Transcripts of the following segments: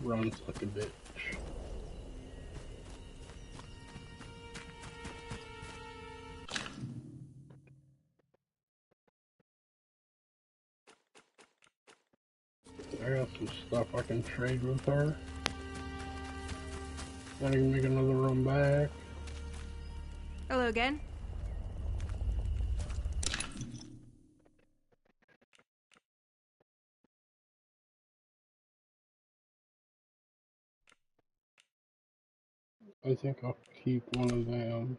runs like a bitch. I got some stuff I can trade with her. I can make another run back. Hello again. I think I'll keep one of them.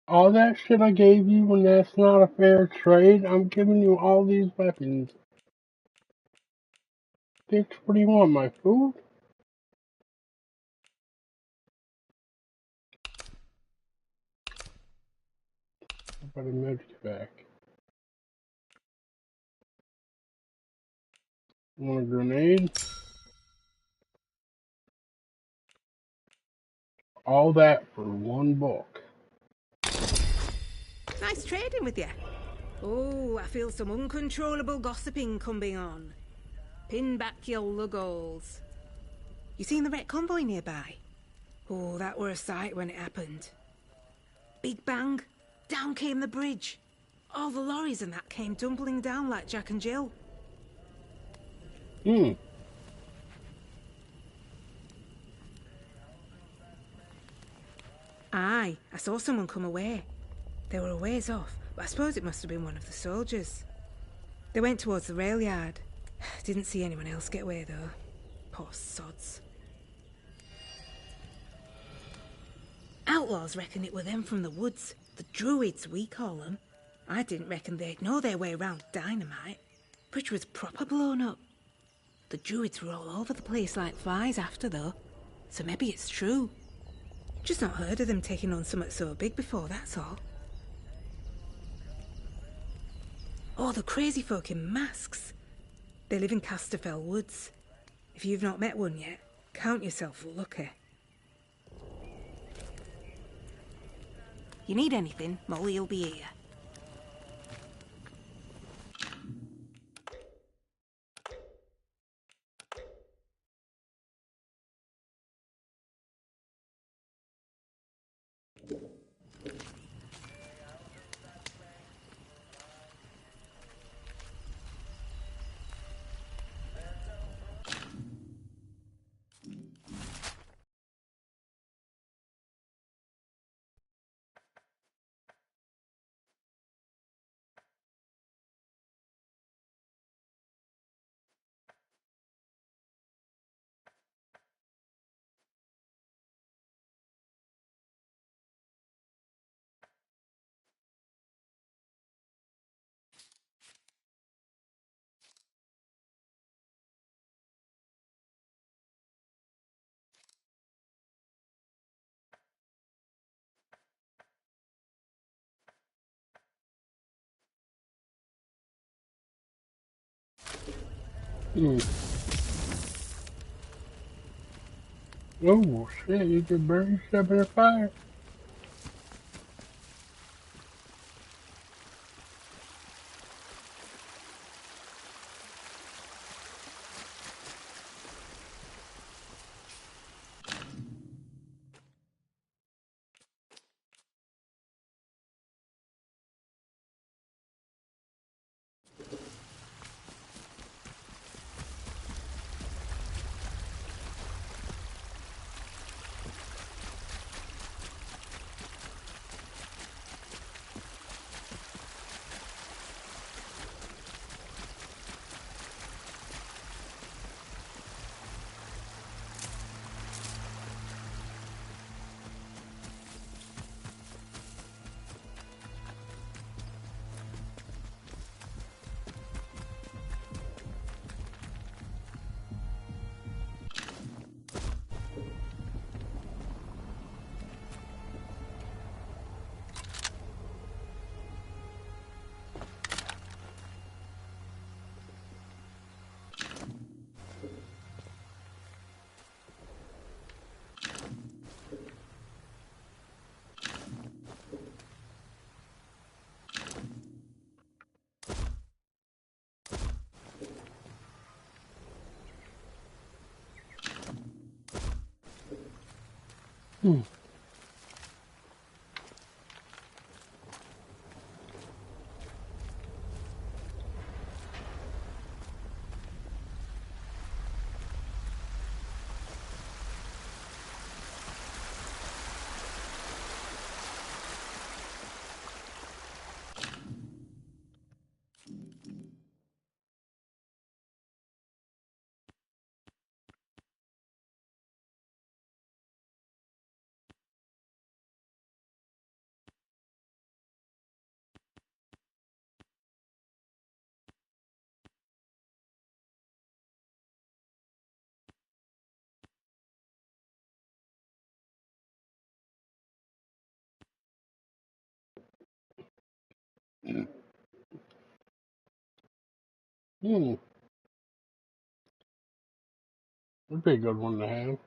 All that shit I gave you when that's not a fair trade, I'm giving you all these weapons. Bitch, what do you want, my food? I better medic back. Want a grenade? All that for one book. Nice trading with you. Oh, I feel some uncontrollable gossiping coming on. Pin back your luggles. You seen the wrecked convoy nearby? Oh, that were a sight when it happened. Big bang, down came the bridge. All the lorries and that came tumbling down like Jack and Jill. Aye, I saw someone come away. They were a ways off, but I suppose it must have been one of the soldiers. They went towards the rail yard. Didn't see anyone else get away though. Poor sods. Outlaws reckon it were them from the woods. The druids, we call them. I didn't reckon they'd know their way around dynamite. Bridge was proper blown up. The druids were all over the place like flies after though, so maybe it's true. Just not heard of them taking on something so big before, that's all. Oh, the crazy folk in masks. They live in Casterfell Woods. If you've not met one yet, count yourself lucky. You need anything, Molly'll be here. Oh shit, you can burn yourself in a fire. Hmm. Hmm. That'd be a good one to have.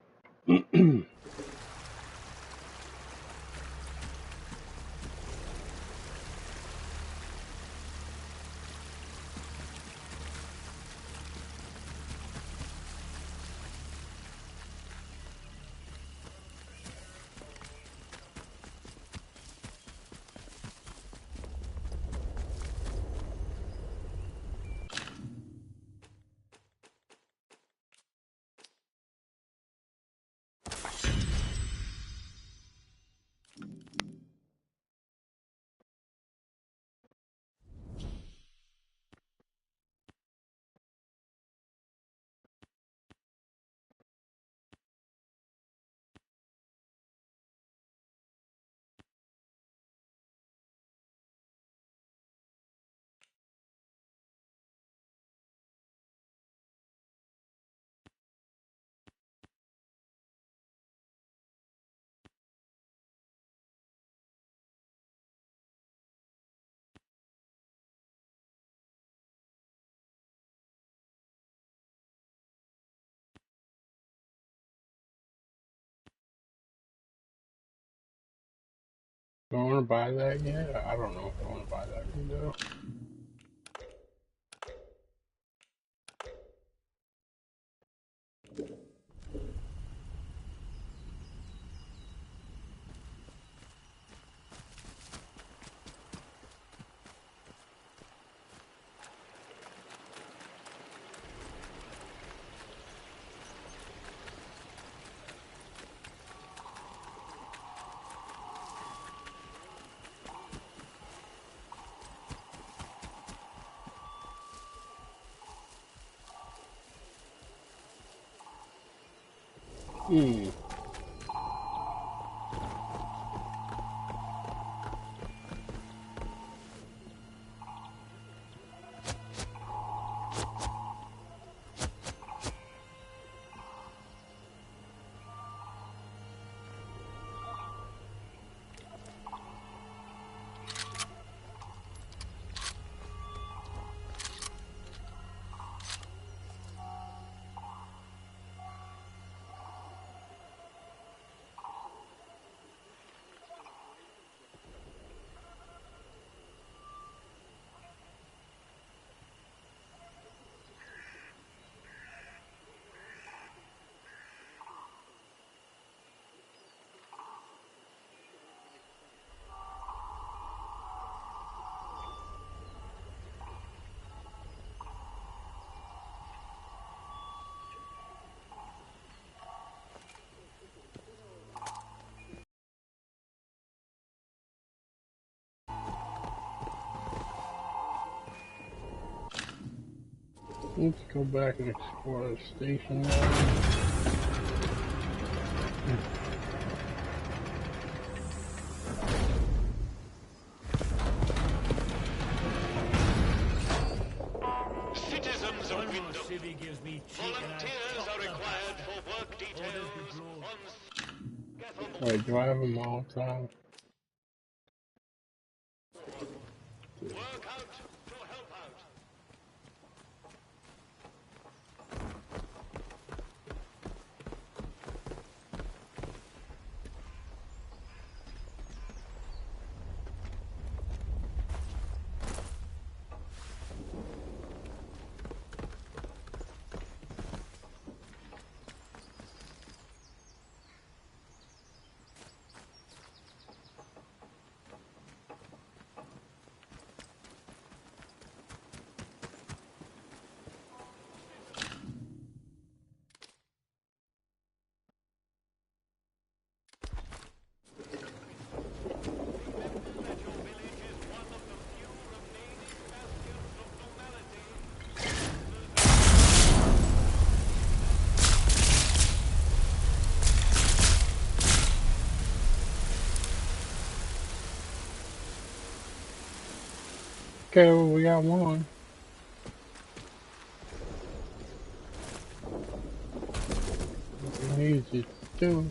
Do I want to buy that yet? I don't know if I want to buy that yet. Hmm. Let's go back and explore the station now. Citizens of Wyndham, volunteers are required for work details on scaffold. Wait, do I have them all the time? Work out to help out. Okay, well, we got one. What we need is two.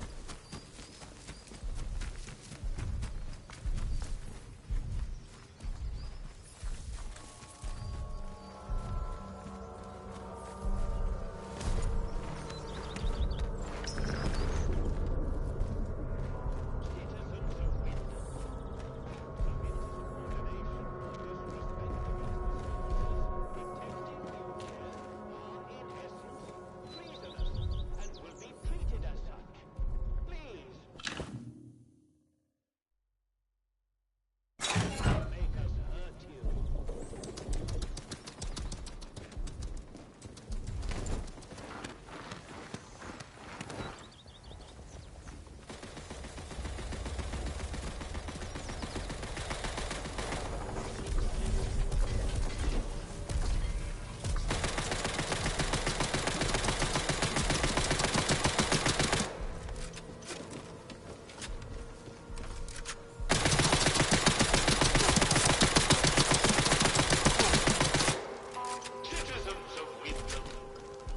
Citizens of Wyndham,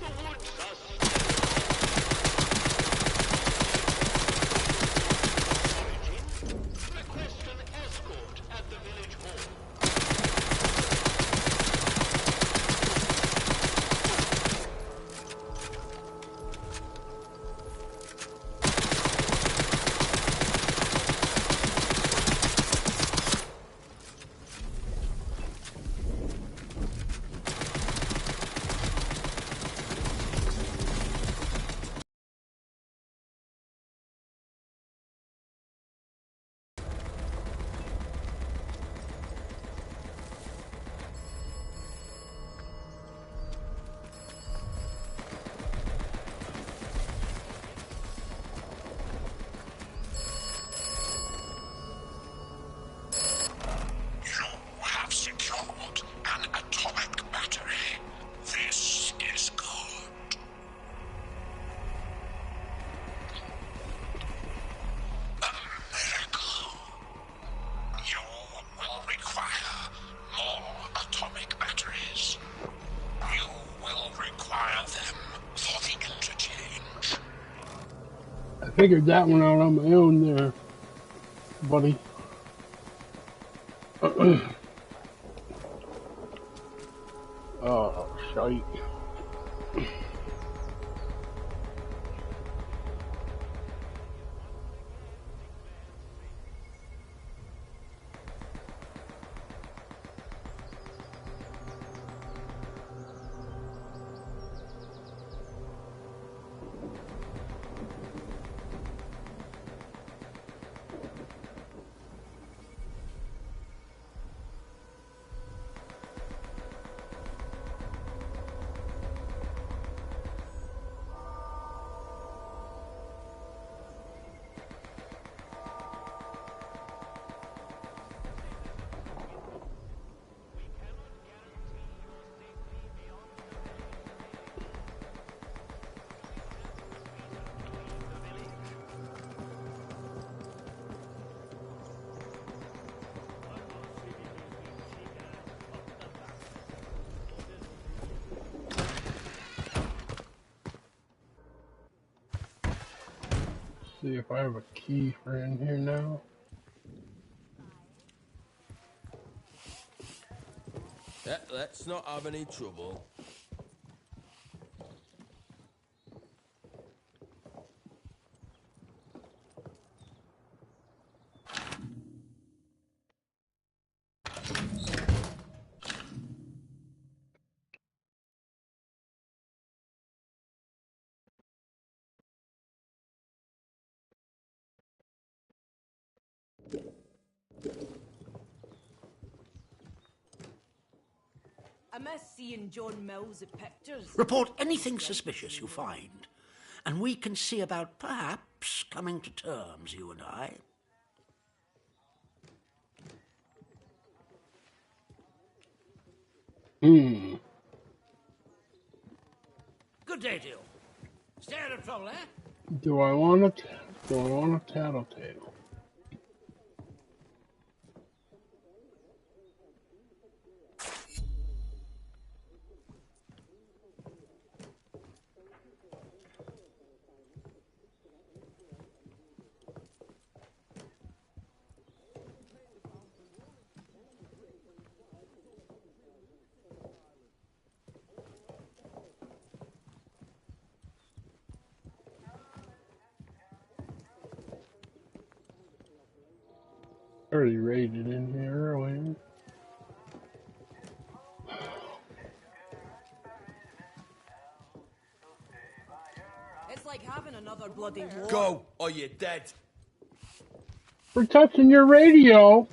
the woods are origin. Request an escort at the village hall. You have secured an atomic battery. This is good. A miracle. You will require more atomic batteries. You will require them for the interchange. I figured that one out on my own there, buddy. Oh, shite. See if I have a key for in here now. Let's not have any trouble. I miss seeing John Mills' pictures. Report anything suspicious you find, and we can see about perhaps coming to terms, you and I. Good day to you. Stay out of trouble, eh? Do I want a tattletale? Already raided in here earlier. It's like having another bloody war. Go, or you're dead. For touching your radio!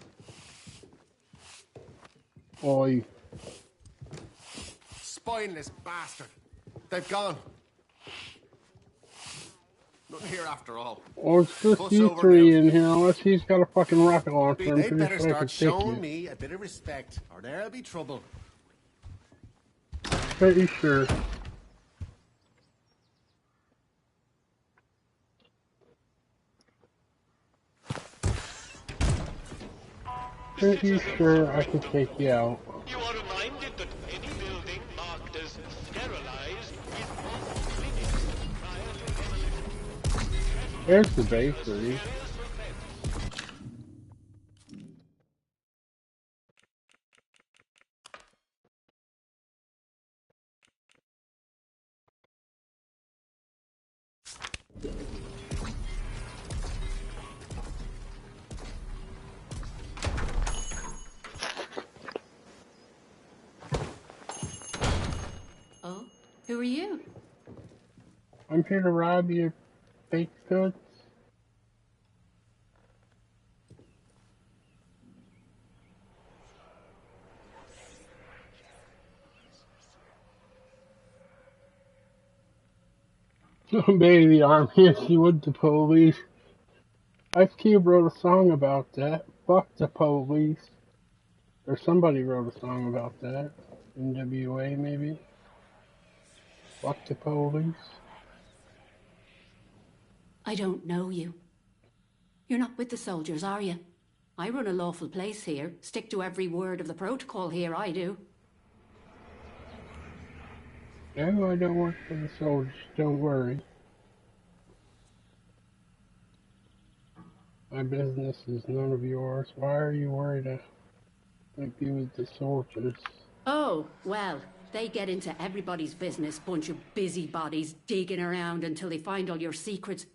Oi. Spineless bastard. They've gone. Nothing here after all. Well, it's just Bus you over three now. in here, unless he's got a fucking rocket launcher. I'm They pretty better sure I start could take showing you. me a bit of respect, or there'll be trouble. Pretty sure. Pretty sure I could take you out. You are reminded that any building marked as sterilized is off limits prior to There's the bakery. Oh, who are you? I'm here to rob your baked goods. Obey the army if you would the police. Ice Cube wrote a song about that. Fuck the police. Or somebody wrote a song about that. NWA maybe. Fuck the police. I don't know you. You're not with the soldiers, are you? I run a lawful place here. Stick to every word of the protocol here, I do. No, I don't work for the soldiers, don't worry. My business is none of yours. Why are you worried I might be with the soldiers? Oh, well, they get into everybody's business, bunch of busybodies digging around until they find all your secrets.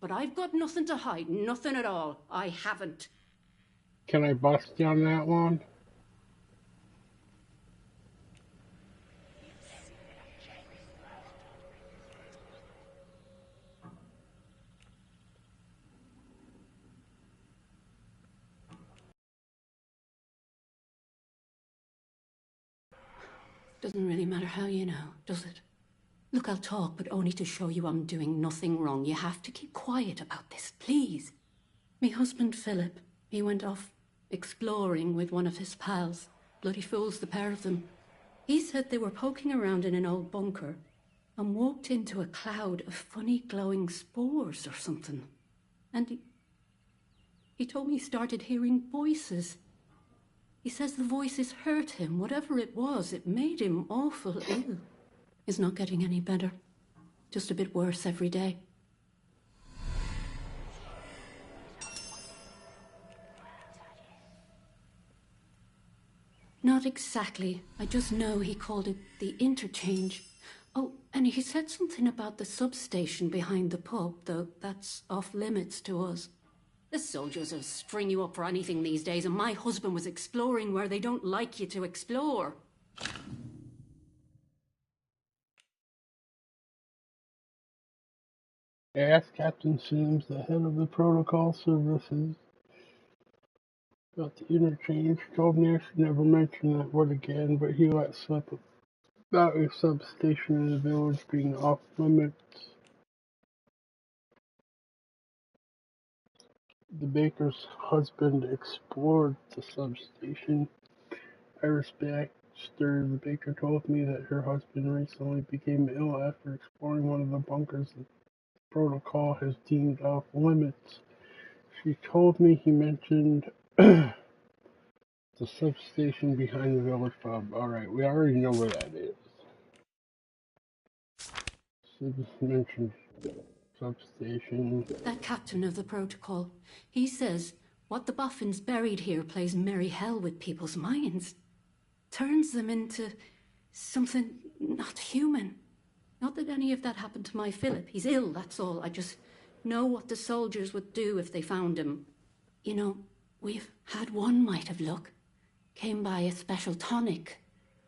But I've got nothing to hide, nothing at all. I haven't. Can I bust you on that one? Doesn't really matter how you know, does it? Look, I'll talk, but only to show you I'm doing nothing wrong. You have to keep quiet about this, please. Me husband, Philip, he went off exploring with one of his pals. Bloody fools, the pair of them. He said they were poking around in an old bunker and walked into a cloud of funny glowing spores or something. And he told me he started hearing voices. He says the voices hurt him. Whatever it was, it made him awful ill. He's not getting any better. Just a bit worse every day. Not exactly. I just know he called it the interchange. Oh, and he said something about the substation behind the pub, though that's off limits to us. The soldiers will string you up for anything these days, and my husband was exploring where they don't like you to explore. Ask Captain Sims, the head of the protocol services, about the interchange. Told me I should never mention that word again, but he let slip about a substation in the village being off limits. The baker's husband explored the substation. I respect her. The baker told me that her husband recently became ill after exploring one of the bunkers the protocol has deemed off limits. She told me he mentioned the substation behind the village pub. Alright, we already know where that is. She just mentioned substation. That captain of the protocol, he says what the boffins buried here plays merry hell with people's minds. Turns them into something not human. Not that any of that happened to my Philip. He's ill, that's all. I just know what the soldiers would do if they found him. You know, We've had one mite of luck. Came by a special tonic,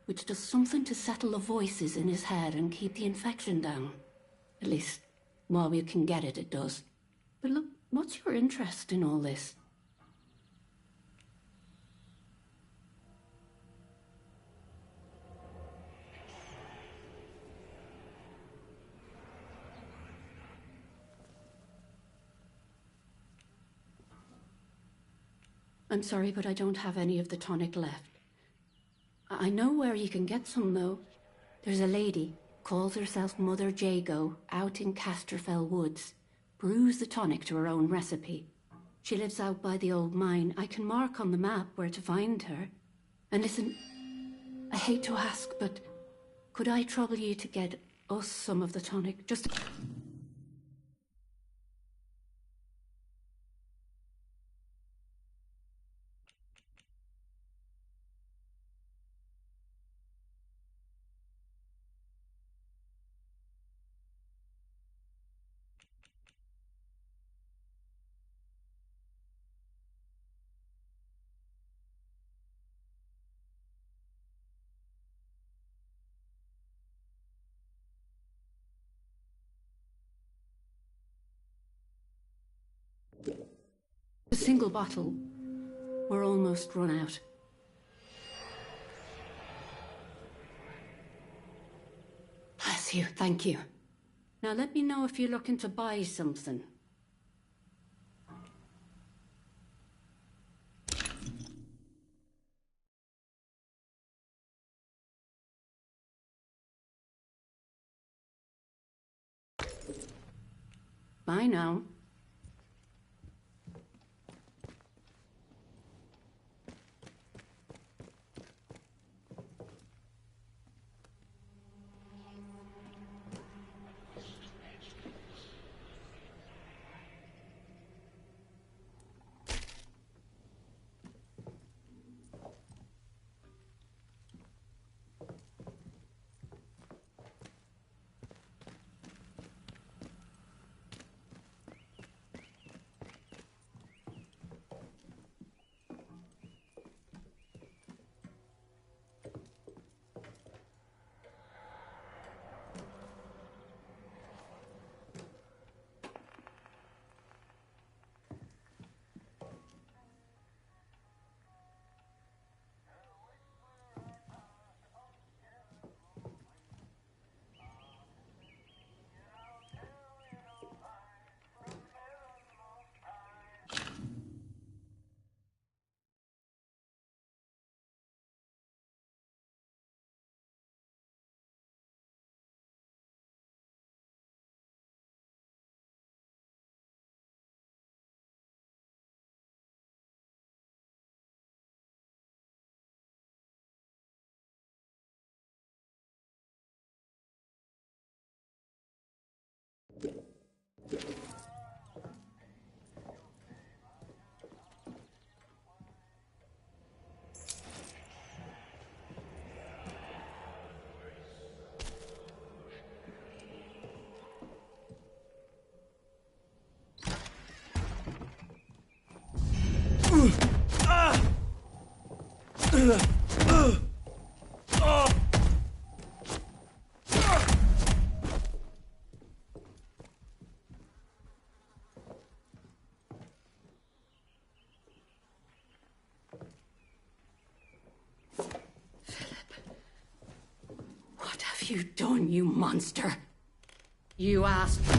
which does something to settle the voices in his head and keep the infection down. At least, while we can get it, it does. But look, what's your interest in all this? I'm sorry, but I don't have any of the tonic left. I know where you can get some, though. There's a lady, calls herself Mother Jago, out in Casterfell Woods. Brews the tonic to her own recipe. She lives out by the old mine. I can mark on the map where to find her. And listen, I hate to ask, but could I trouble you to get us some of the tonic? Just... a single bottle. We're almost run out. Bless you, thank you. Now let me know if you're looking to buy something. Bye now. What have you done, you monster? You asked for...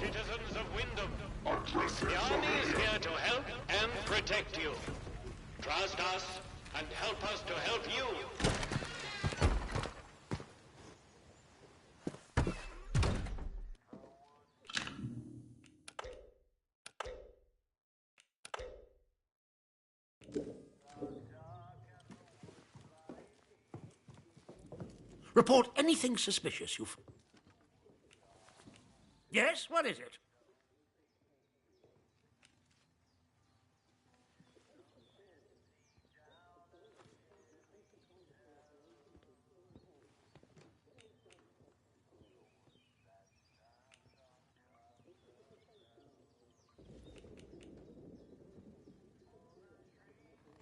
Citizens of Wyndham, the army is here to help and protect you. Trust us and help us to help you. Report anything suspicious you've... Yes, what is it?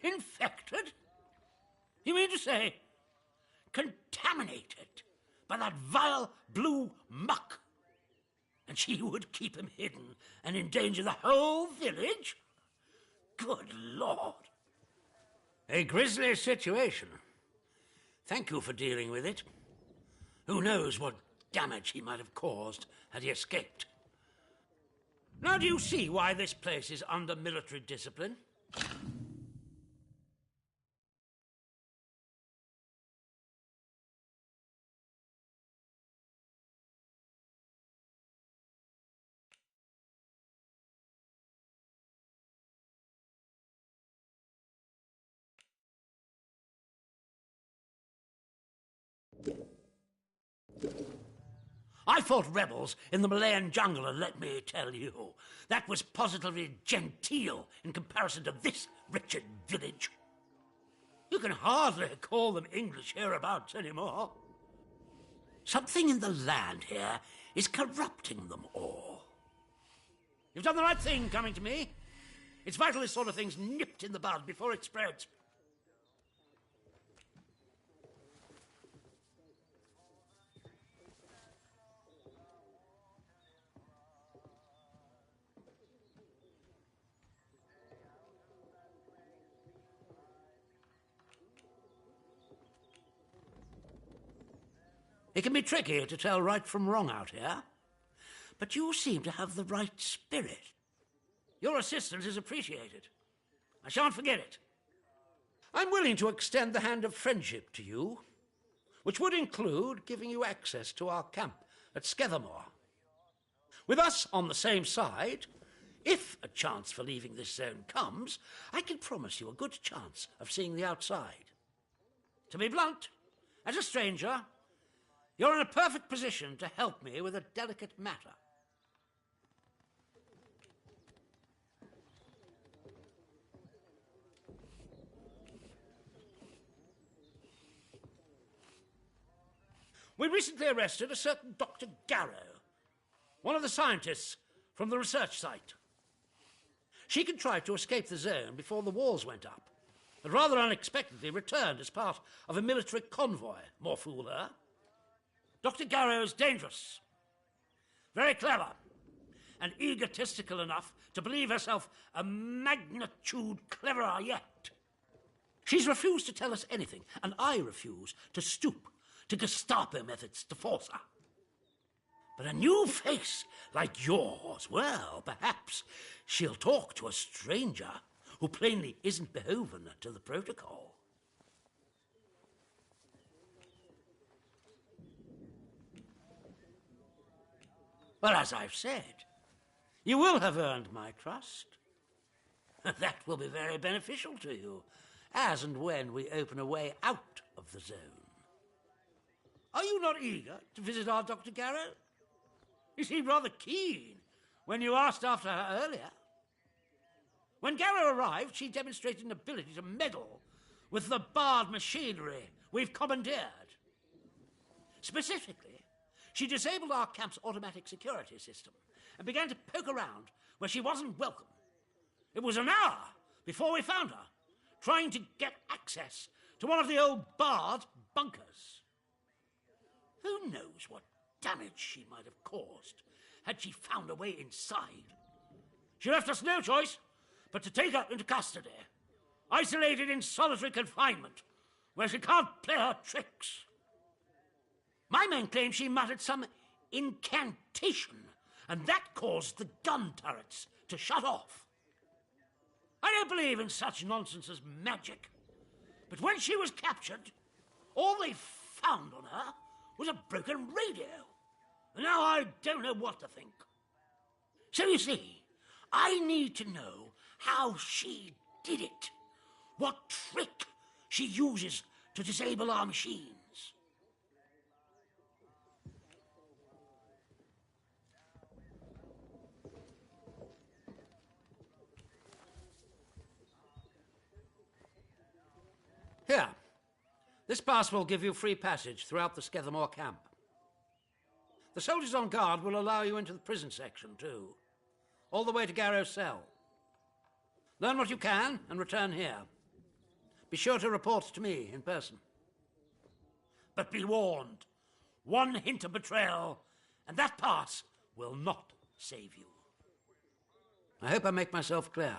Infected? You mean to say contaminated by that vile blue muck? And she would keep him hidden and endanger the whole village? Good Lord. A grisly situation. Thank you for dealing with it. Who knows what damage he might have caused had he escaped. Now do you see why this place is under military discipline? I fought rebels in the Malayan jungle, and let me tell you, that was positively genteel in comparison to this wretched village. You can hardly call them English hereabouts anymore. Something in the land here is corrupting them all. You've done the right thing coming to me. It's vital this sort of thing's nipped in the bud before it spreads. It can be tricky to tell right from wrong out here, but you seem to have the right spirit. Your assistance is appreciated. I shan't forget it. I'm willing to extend the hand of friendship to you, which would include giving you access to our camp at Skethermore. With us on the same side, if a chance for leaving this zone comes, I can promise you a good chance of seeing the outside. To be blunt, as a stranger, you're in a perfect position to help me with a delicate matter. We recently arrested a certain Dr. Garrow, one of the scientists from the research site. She contrived to escape the zone before the walls went up, but rather unexpectedly returned as part of a military convoy. More fool her. Dr. Garrow is dangerous, very clever, and egotistical enough to believe herself a magnitude cleverer yet. She's refused to tell us anything, and I refuse to stoop to Gestapo methods to force her. But a new face like yours, well, perhaps she'll talk to a stranger who plainly isn't beholden to the protocol. Well, as I've said, you will have earned my trust. That will be very beneficial to you, as and when we open a way out of the zone. Are you not eager to visit our Dr. Garrow? You seemed rather keen when you asked after her earlier. When Garrow arrived, she demonstrated an ability to meddle with the barred machinery we've commandeered. Specifically, she disabled our camp's automatic security system and began to poke around where she wasn't welcome. It was an hour before we found her, trying to get access to one of the old barred bunkers. Who knows what damage she might have caused had she found a way inside. She left us no choice but to take her into custody, isolated in solitary confinement, where she can't play her tricks. My men claim she muttered some incantation, and that caused the gun turrets to shut off. I don't believe in such nonsense as magic, but when she was captured, all they found on her was a broken radio. And now I don't know what to think. So you see, I need to know how she did it. What trick she uses to disable our machines. Here. This pass will give you free passage throughout the Skethermore camp. The soldiers on guard will allow you into the prison section, too. All the way to Garrow's cell. Learn what you can and return here. Be sure to report to me in person. But be warned. One hint of betrayal, and that pass will not save you. I hope I make myself clear.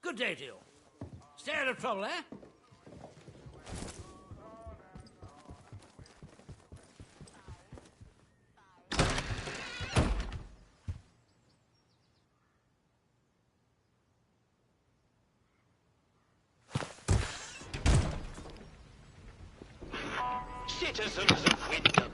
Good day to you. Stay out of trouble, eh? Citizens of Wyndham.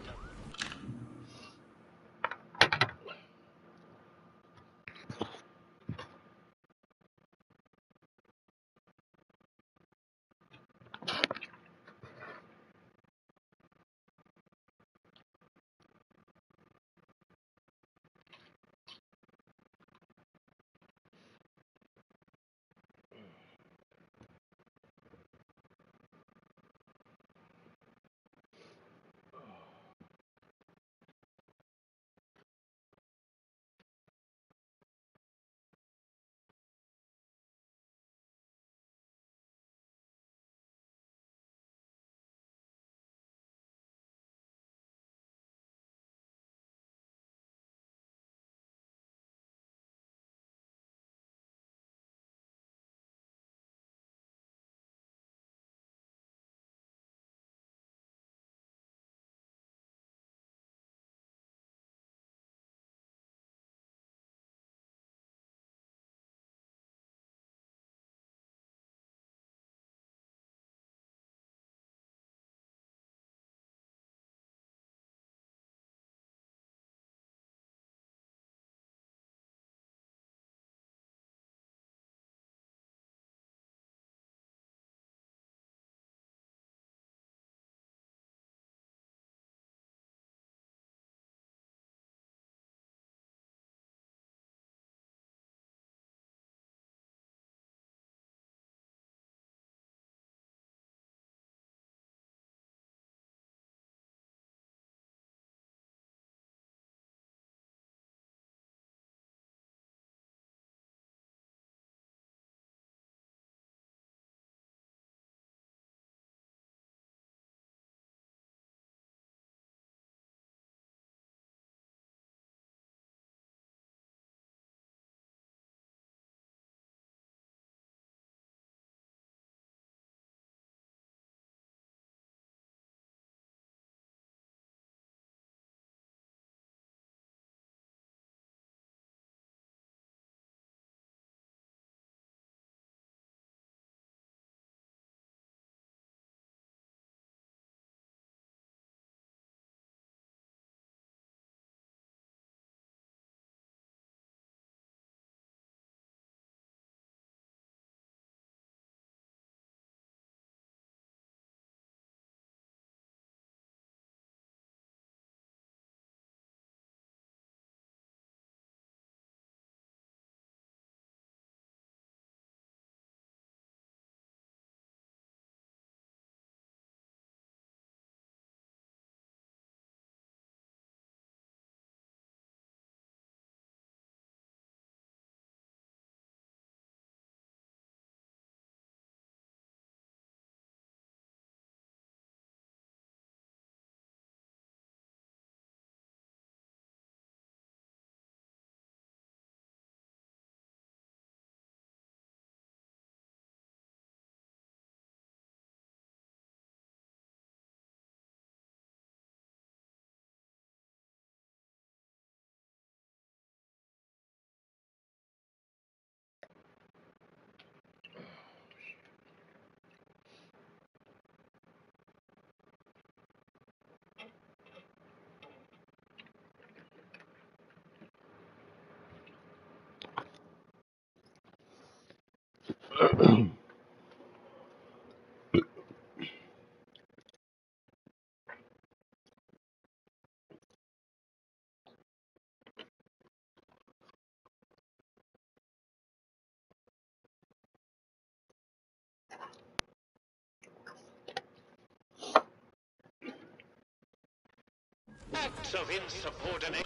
Acts of insubordination.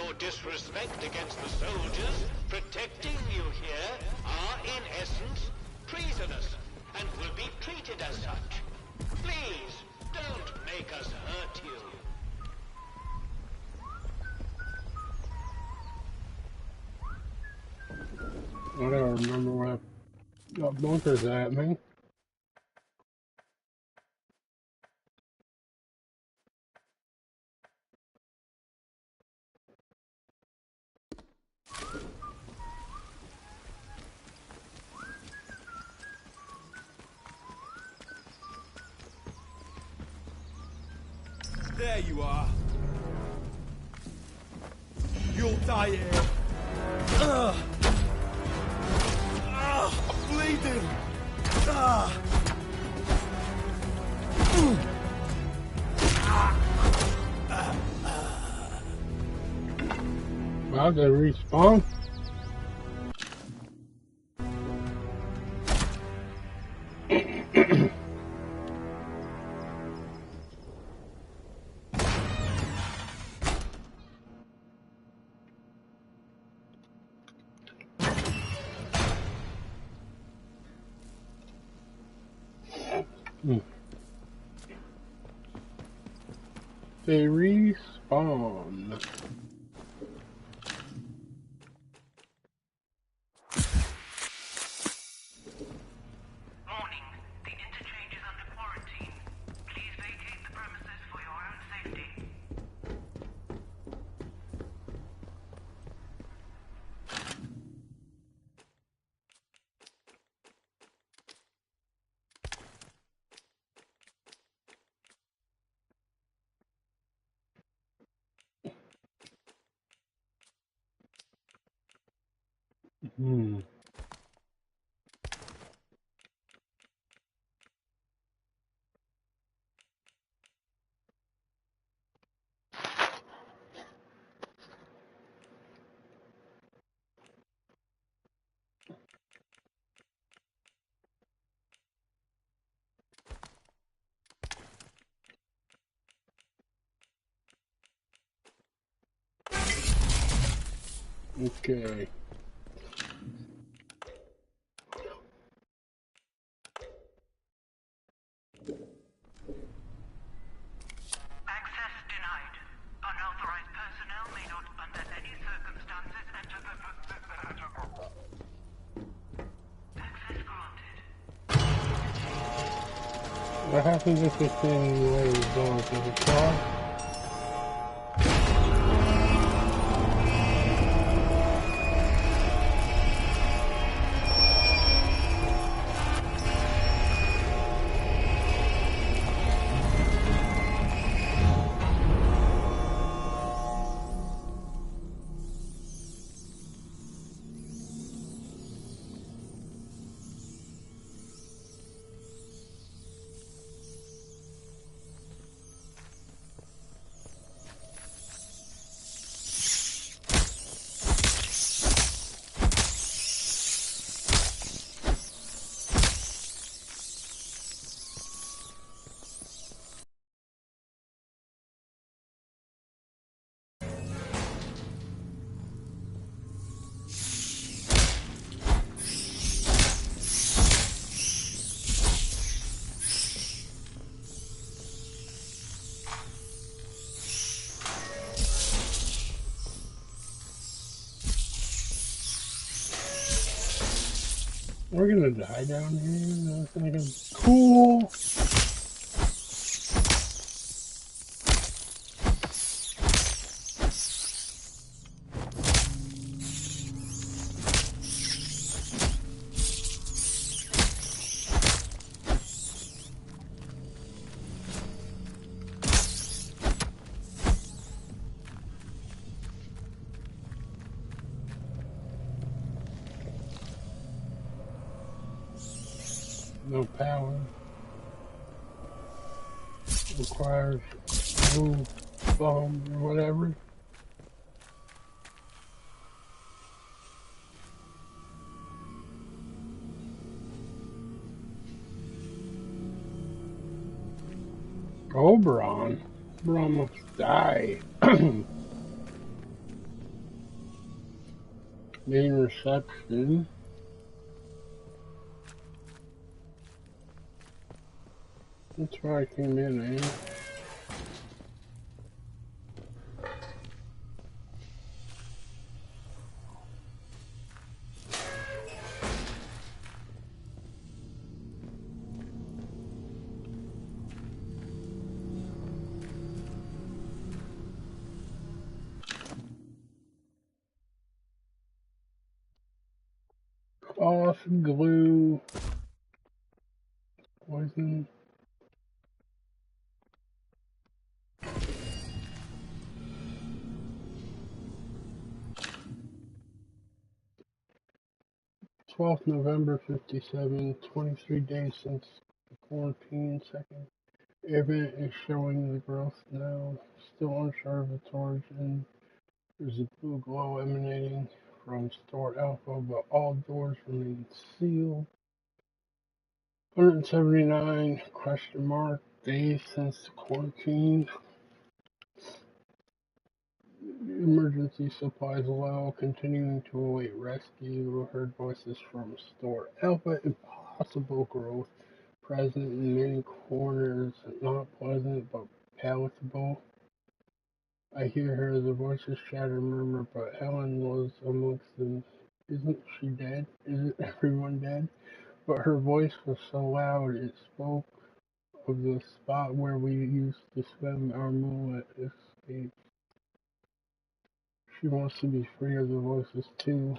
Or disrespect against the soldiers protecting you here are in essence treasonous and will be treated as such. Please, don't make us hurt you. I don't remember where that bunker's at, man. There you are. You'll die here. I'm bleeding. Wow, they respawn? They respawn. Okay. Access denied. Unauthorized personnel may not, under any circumstances, enter the... Access granted. What happens if this thing lays down to the car? We're gonna die down here. That's gonna get cool. No power. Requires no phone or whatever. Oberon. Oberon must die. Main reception. That's where I came in, eh? Off, glue, poison. 12th November 57, 23 days since the quarantine. Second event is showing the growth now. Still unsure of its origin. There's a blue glow emanating from Store Alpha, but all doors remain sealed. 179 question mark days since the quarantine. Emergency supplies low, continuing to await rescue. Heard voices from Store Alpha. Impossible growth present in many corners. Not pleasant, but palatable. I hear her, the voices chatter, murmur, but Helen was amongst them. Isn't she dead? Isn't everyone dead? But her voice was so loud it spoke of the spot where we used to swim. Our moonlit escape. She wants to be free of the voices too.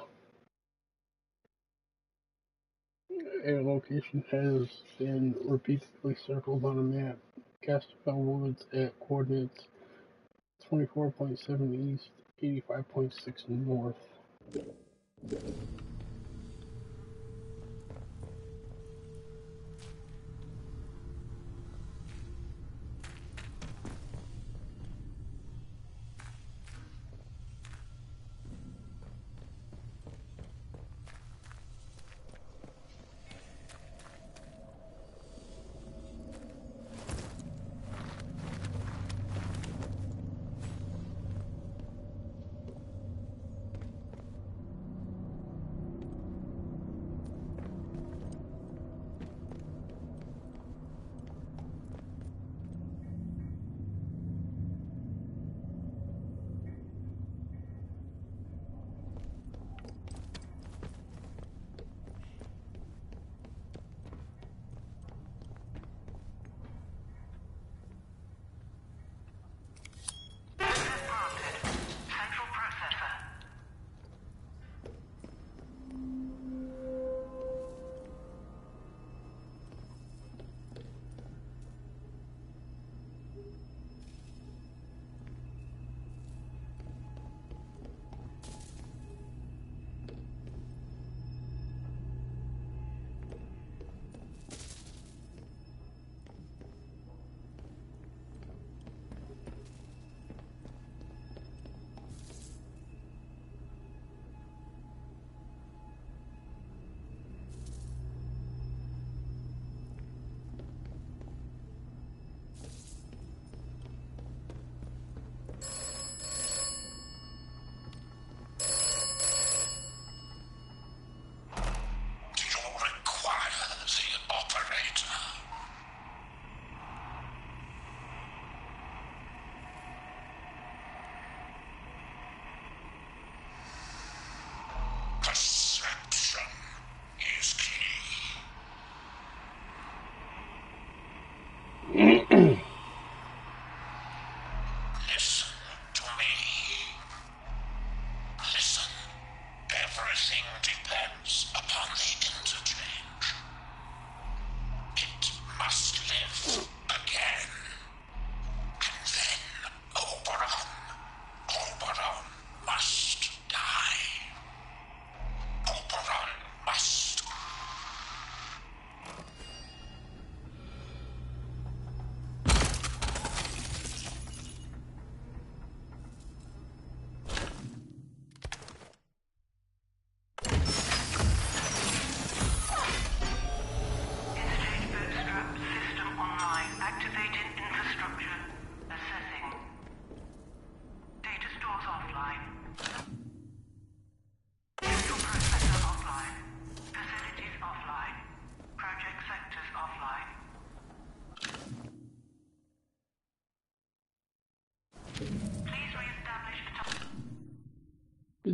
A location has been repeatedly circled on a map. Castellville Woods at coordinates 24.7 east, 85.6 north.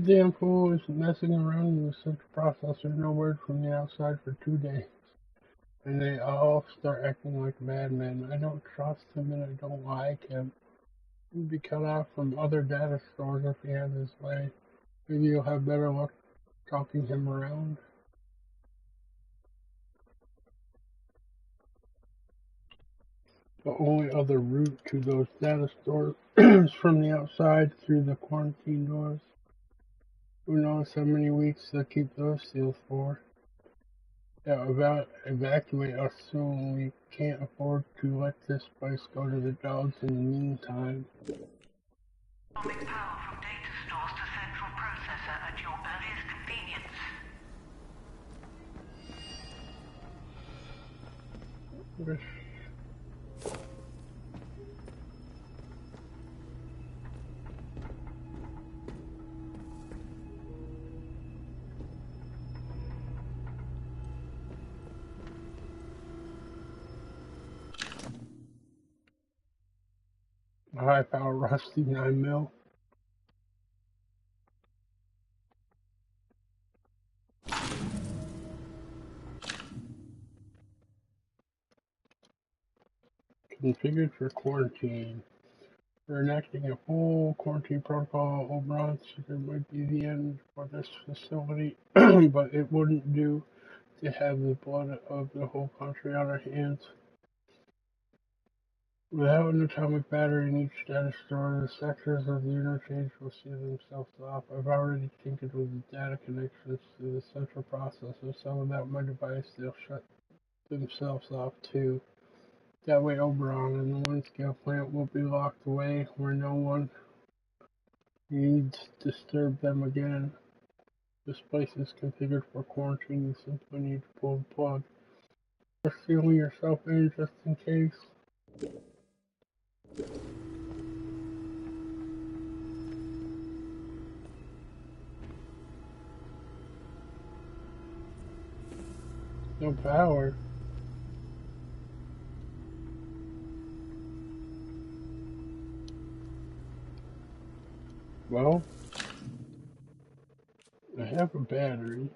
damn fool is messing around in the central processor, no word from the outside for 2 days. And they all start acting like madmen. I don't trust him and I don't like him. He'd be cut off from other data stores if he had his way. Maybe you'll have better luck talking him around. The only other route to those data stores is from the outside through the quarantine doors. Who knows how many weeks they'll keep those sealed for. They'll evacuate us soon. We can't afford to let this place go to the dogs in the meantime. Atomic power from data stores to central processor at your earliest convenience. High power rusty 9mm. Configured for quarantine. We're enacting a full quarantine protocol. Oberon said it might be the end for this facility, but it wouldn't do to have the blood of the whole country on our hands. Without an atomic battery in each data store, the sectors of the interchange will seal themselves off. I've already tinkered with the data connections to the central processor, so without my device, they'll shut themselves off too. That way Oberon and the one-scale plant will be locked away where no one needs to disturb them again. This place is configured for quarantine. You simply need to pull the plug. You're sealing yourself in just in case. No power. Well, I have a battery.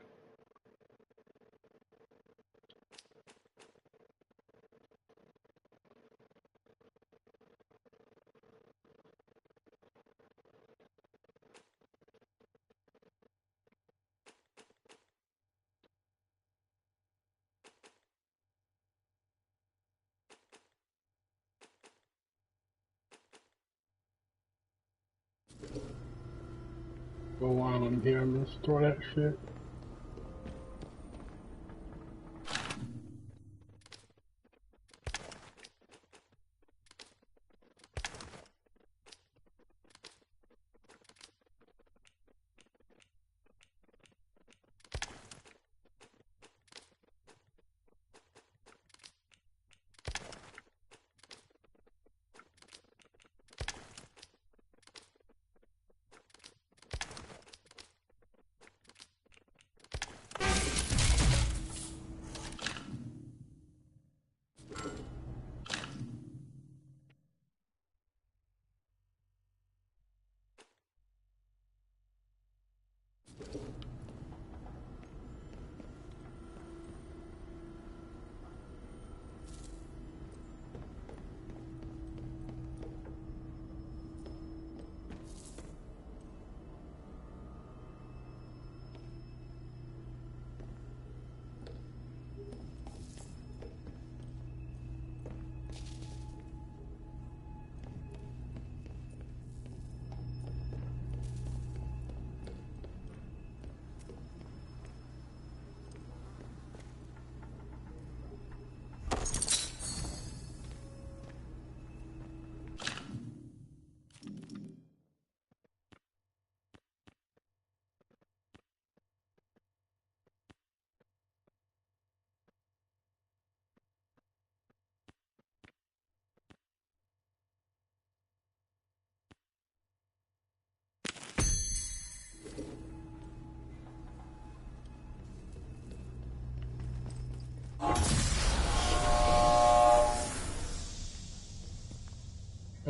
Go on here, I'm gonna store that shit.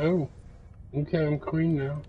Oh, okay, I'm clean now.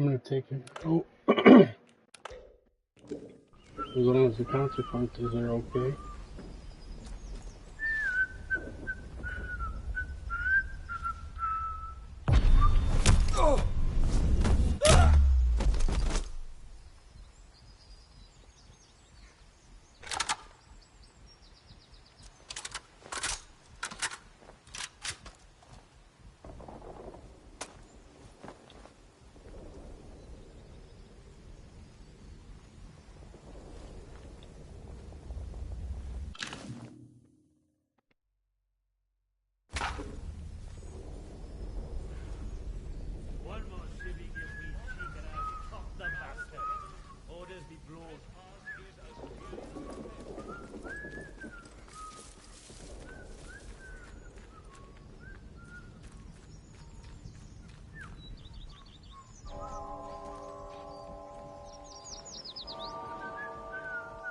gonna take it. Oh, as long as the consequences are okay. One more civvy gives me cheek and I'll chop the bastard. Orders be broad.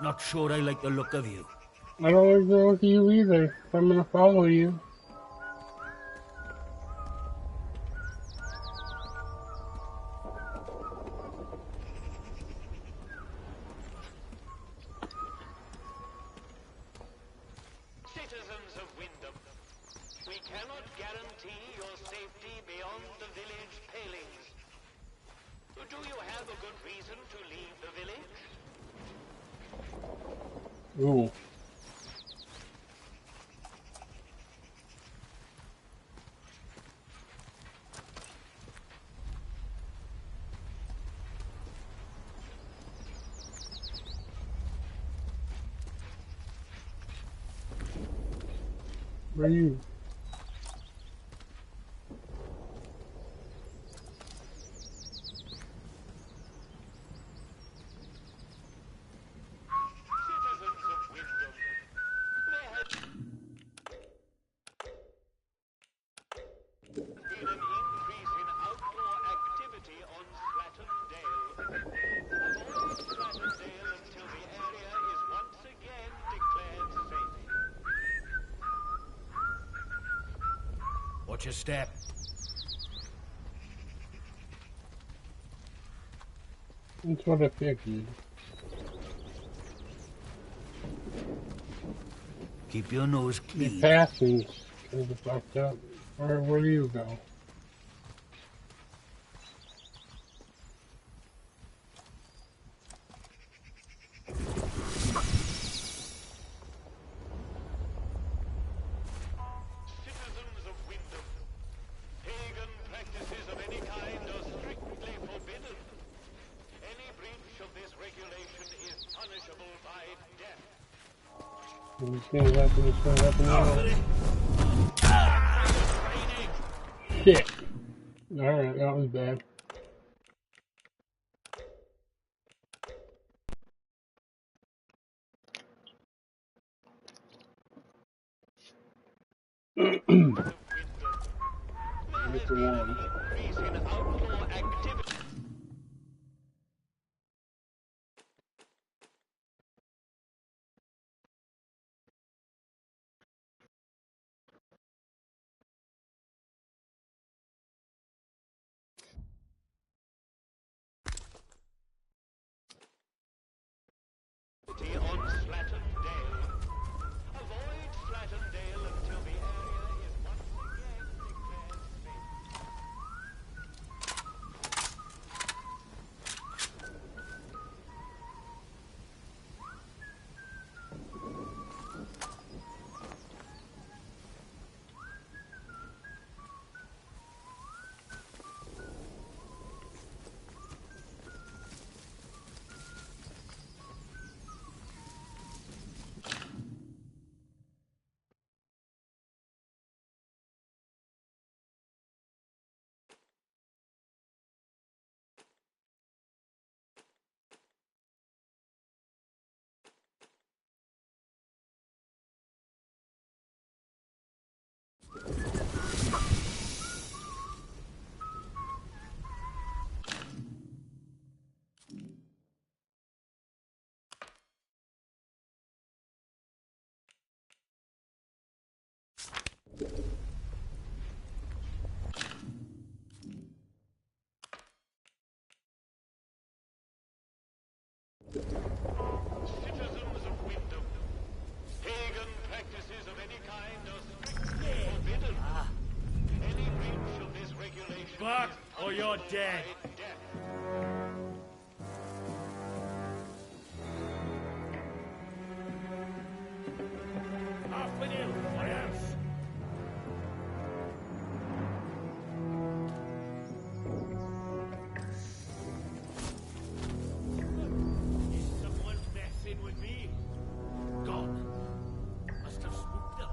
Not sure I like the look of you. I don't like the look of you either. If I'm gonna follow you. Citizens of Wyndham, we cannot guarantee your safety beyond the village palings. Do you have a good reason to leave the village? Ooh. Where are you? Citizens of Wyndham, there has been an increase in outlaw activity on Slattondale. Avoid Slattondale until the area is once again declared safe. Watch your step. That's what I figured. Keep your nose The clean. passing's kind of fucked up. Where do you go? Citizens of Wyndham, pagan practices of any kind are strictly forbidden. Any breach of this regulation is punishable by death. It's gonna happen now. Shit. Alright, that was bad. Get the one. Increase in outlaw activity. On Slattondale. Avoid Slattondale until the area is once again declared safe. back, or you're dead. Off with you, or else. Is someone messing with me? Gone. Must have spooked them.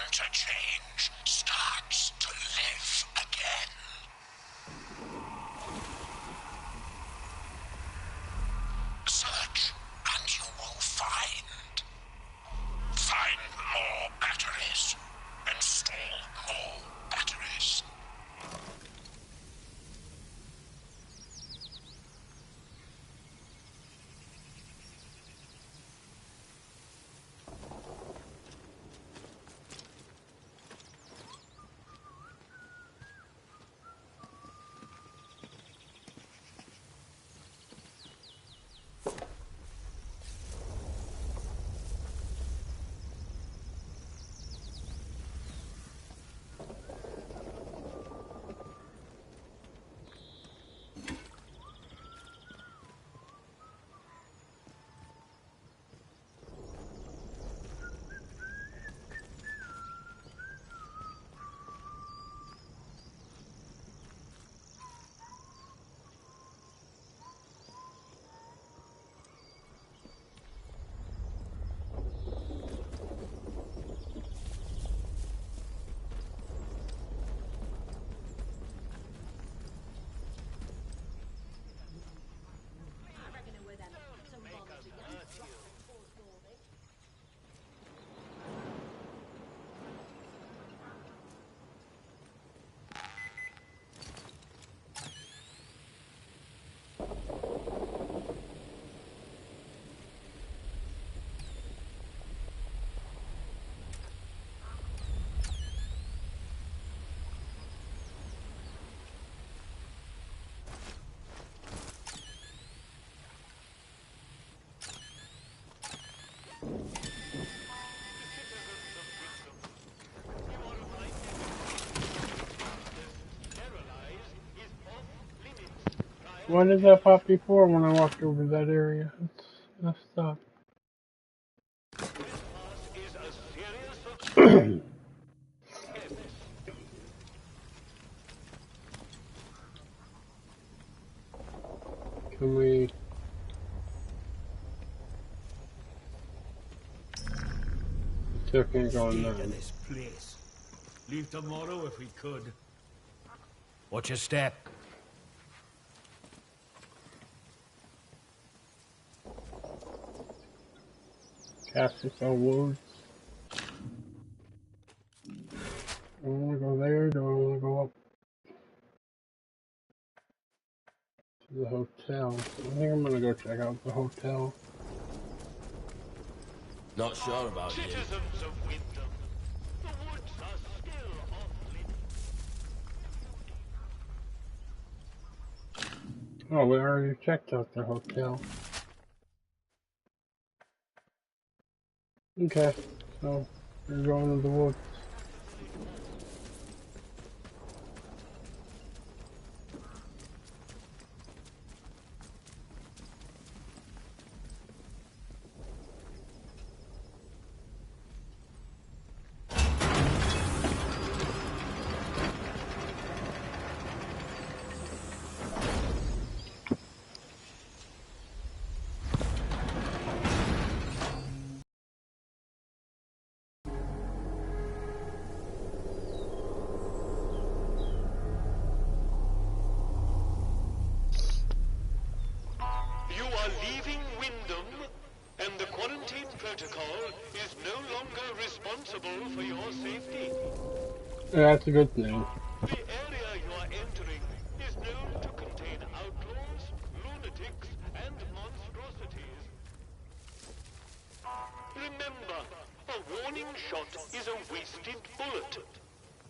Interchange starts to live again. Search and you will find. Find more batteries. Install more batteries. Why did that pop before when I walked over that area? It's messed up. Is a serious Can we... Still can't go in Stay there. to this place. Leave tomorrow if we could. Watch your step. Castico Woods. Do I want to go there? Do I want to go up to the hotel? I think I'm gonna go check out the hotel. Not sure about you. citizens of Wyndham. The woods are still awfully... Oh, we already checked out the hotel. Okay, so we're going to the woods. You are leaving Wyndham, and the quarantine protocol is no longer responsible for your safety. Yeah, that's a good thing. The area you are entering is known to contain outlaws, lunatics, and monstrosities. Remember, a warning shot is a wasted bullet.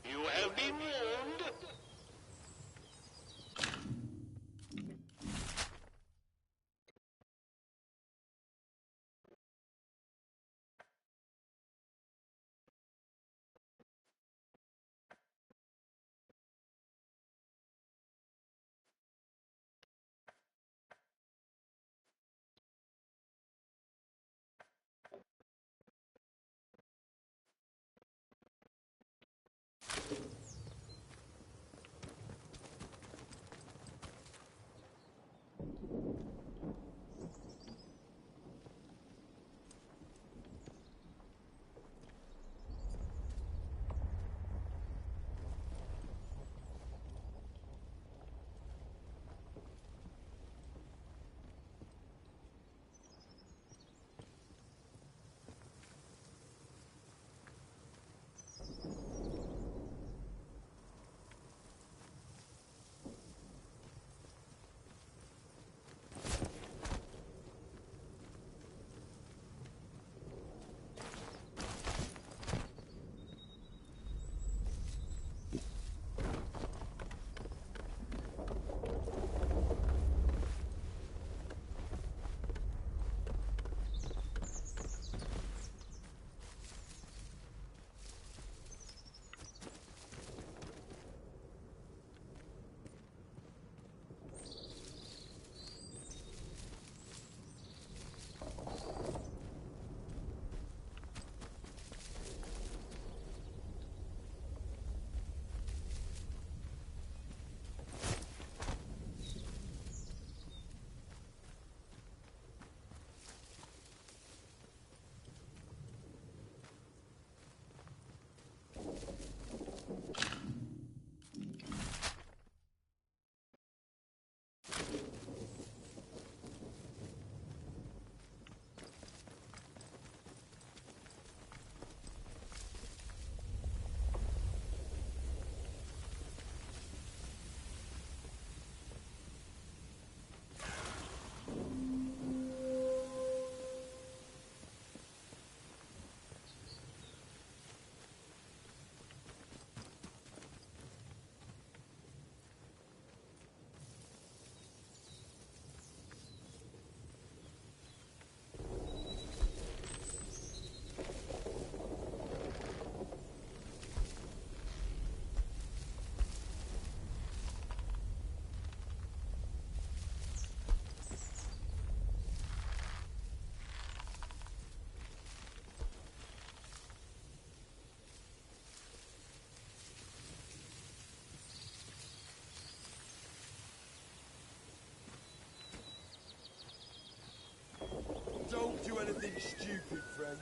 You have been warned. anything stupid, friend.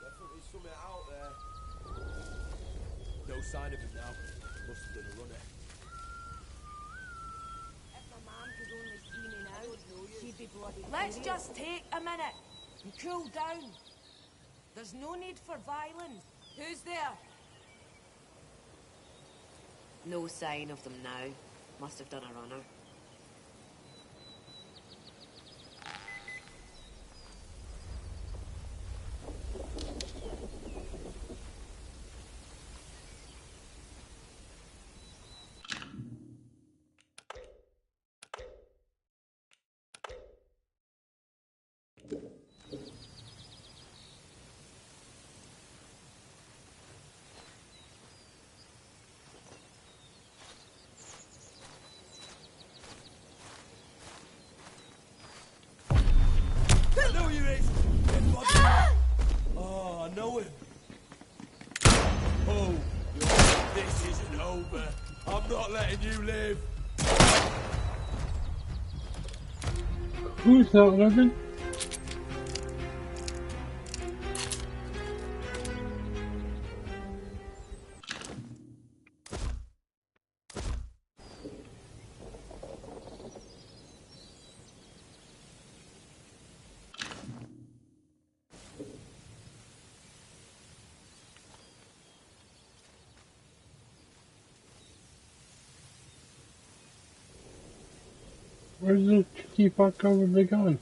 Definitely something out there. No sign of him now. Must have done a runner. If my mum could only see me now, she'd be bloody Let's just take a minute and cool down. There's no need for violence. Who's there? No sign of them now. Must have done a runner. I know you is! Oh, I know him. Oh, this isn't over. I'm not letting you live. Who's not living? Where's the cheeky fucker with the gun?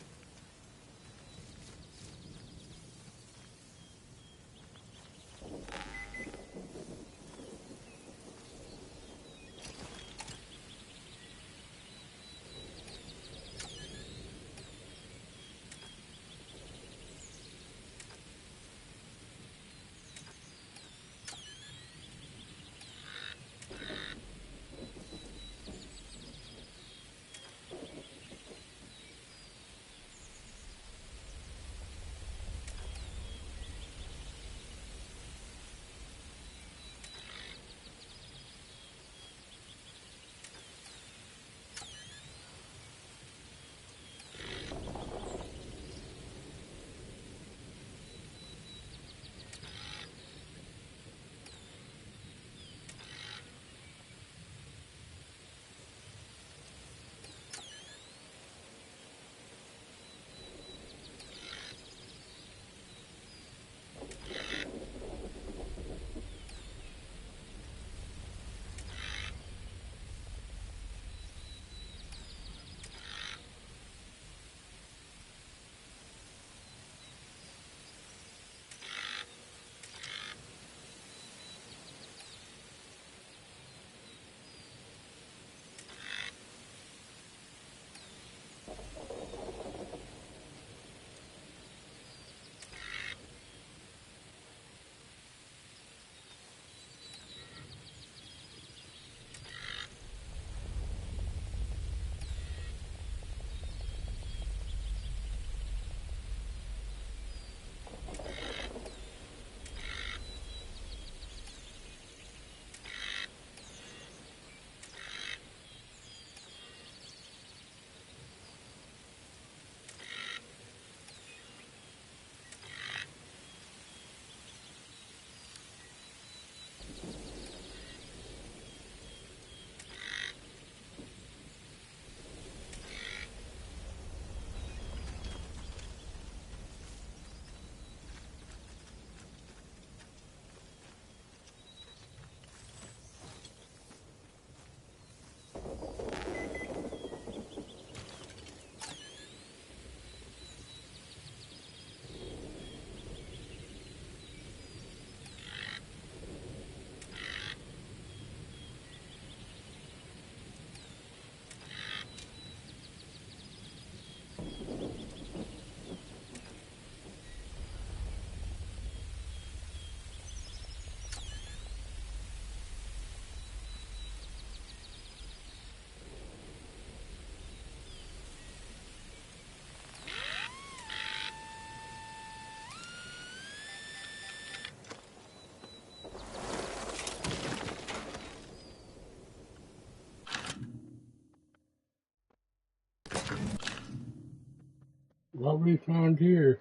What we found here.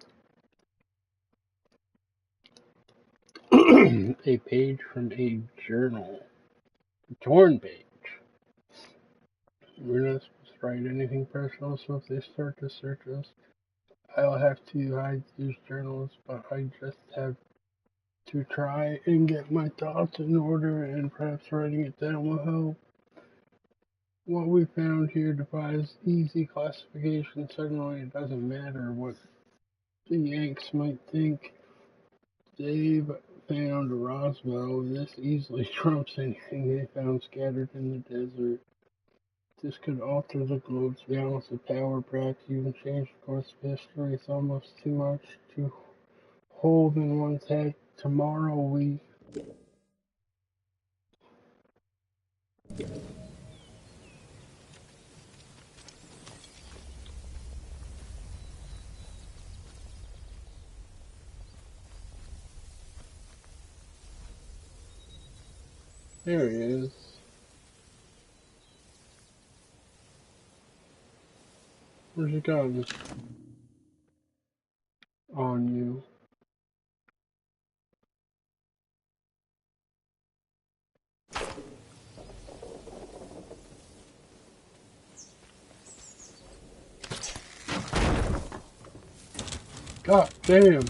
A page from a journal. A torn page. We're not supposed to write anything personal, so if they start to search us, I'll have to hide these journals, but I just have to try and get my thoughts in order, and perhaps writing it down will help. What we found here defies easy classification. Suddenly it doesn't matter what the Yanks might think. Dave found Roswell. This easily trumps anything they found scattered in the desert. This could alter the globe's balance of power, perhaps even change the course of history. It's almost too much to hold in one's head. Tomorrow we... There he is. Where's he gun? On you. God damn.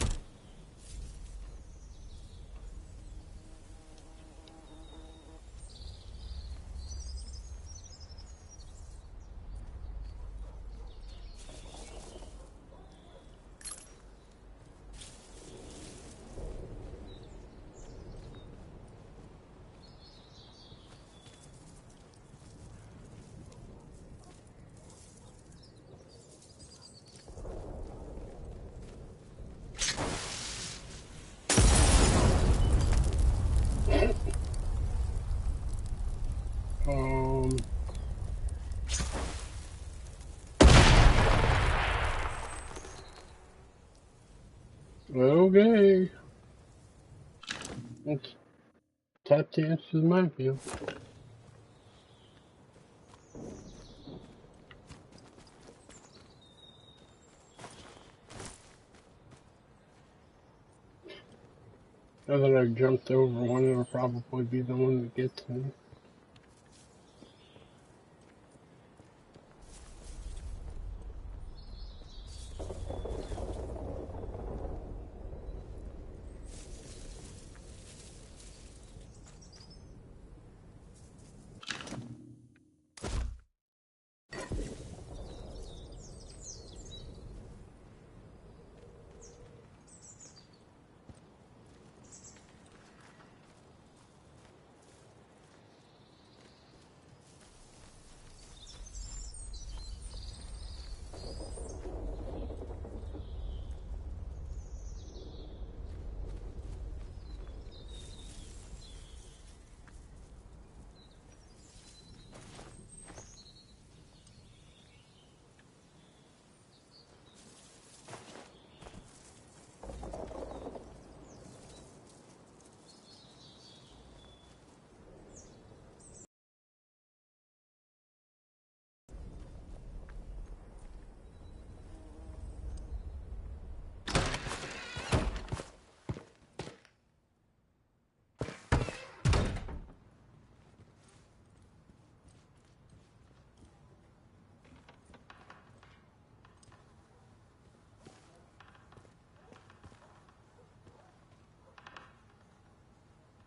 Okay. Let's tap dance to the minefield. Now that I've jumped over one, it'll probably be the one that gets me.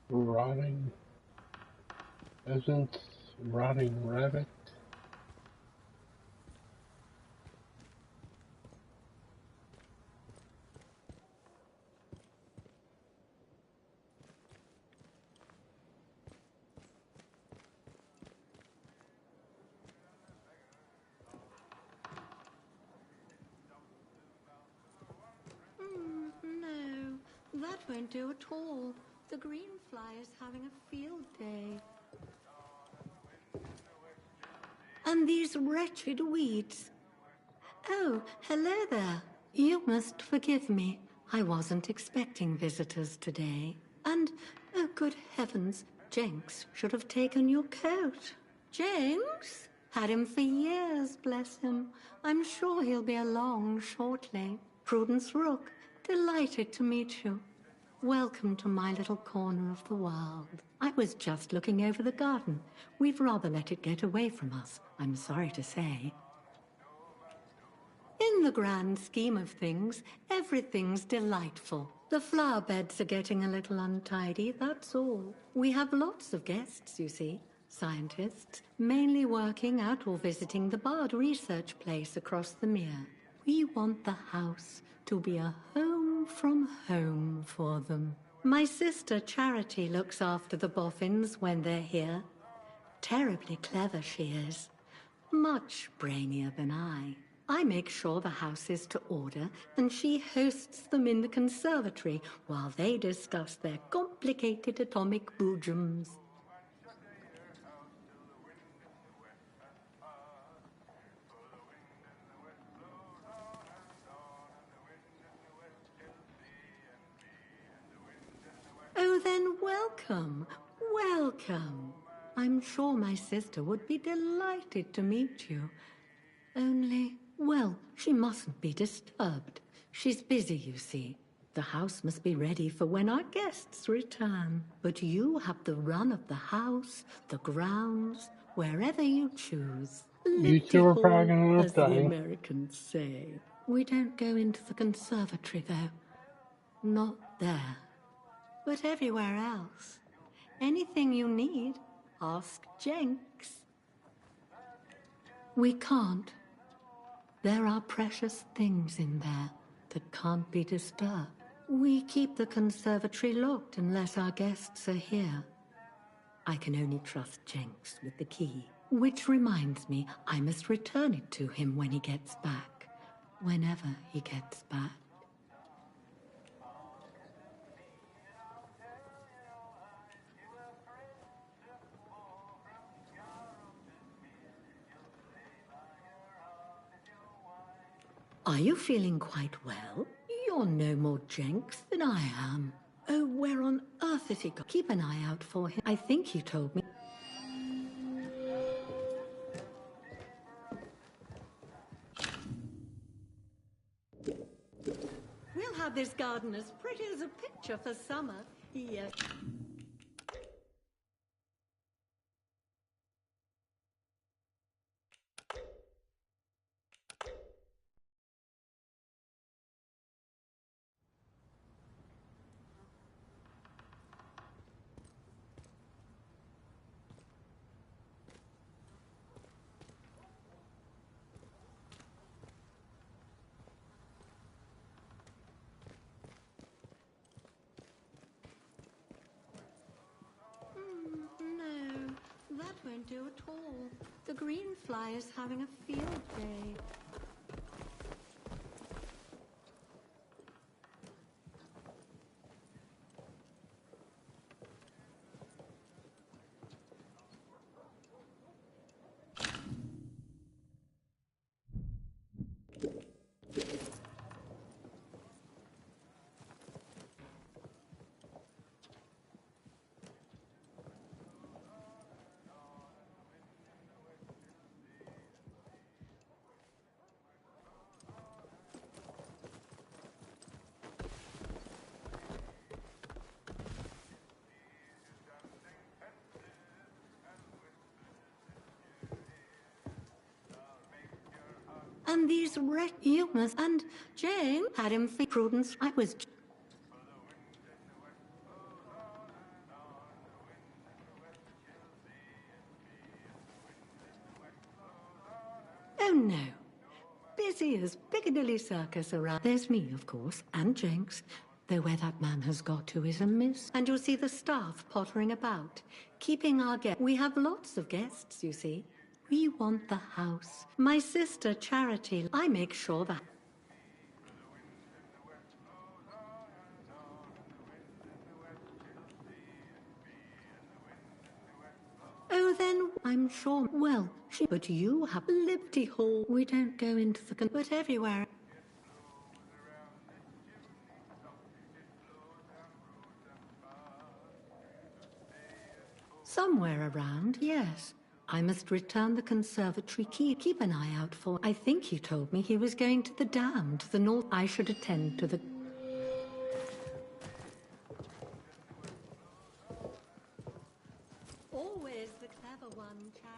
Rotting pheasant, rotting rabbit. No, that won't do at all. The green fly is having a field day. And these wretched weeds. Oh, hello there. You must forgive me. I wasn't expecting visitors today. And, oh good heavens, Jenks should have taken your coat. Jenks? Had him for years, bless him. I'm sure he'll be along shortly. Prudence Rook, delighted to meet you. Welcome to my little corner of the world. I was just looking over the garden. We've rather let it get away from us, I'm sorry to say. In the grand scheme of things, everything's delightful. The flower beds are getting a little untidy, that's all. We have lots of guests, you see. Scientists, mainly working out or visiting the Bard research place across the mere. We want the house to be a home from home for them. My sister Charity looks after the boffins when they're here. Terribly clever she is. Much brainier than I. I make sure the house is to order, and she hosts them in the conservatory while they discuss their complicated atomic boojums. Oh, then welcome, welcome. I'm sure my sister would be delighted to meet you. Only, well, she mustn't be disturbed. She's busy, you see. The house must be ready for when our guests return. But you have the run of the house, the grounds, wherever you choose. You two are probably gonna end as up the dying. Americans say. We don't go into the conservatory, though. Not there. But everywhere else. Anything you need, ask Jenks. We can't. There are precious things in there that can't be disturbed. We keep the conservatory locked unless our guests are here. I can only trust Jenks with the key. Which reminds me, I must return it to him when he gets back. Whenever he gets back. Are you feeling quite well? You're no more Jenks than I am. Oh, where on earth has he gone? Keep an eye out for him. I think he told me. We'll have this garden as pretty as a picture for summer. Yes. No, that won't do at all. The green fly is having a field day. And these humans and Jane had him for Prudence. I was. Oh no. Busy as Piccadilly Circus around. There's me, of course, and Jenks. Though where that man has got to is a miss. And you'll see the staff pottering about, keeping our guests. We have lots of guests, you see. We want the house. My sister Charity, I make sure that. Oh, then I'm sure. Well, but you have Liberty Hall. We don't go into the but everywhere. Somewhere around, yes. I must return the conservatory key. Keep an eye out for... I think he told me he was going to the dam to the north. I should attend to the... Always the clever one, Charity.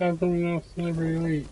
But Something else never late.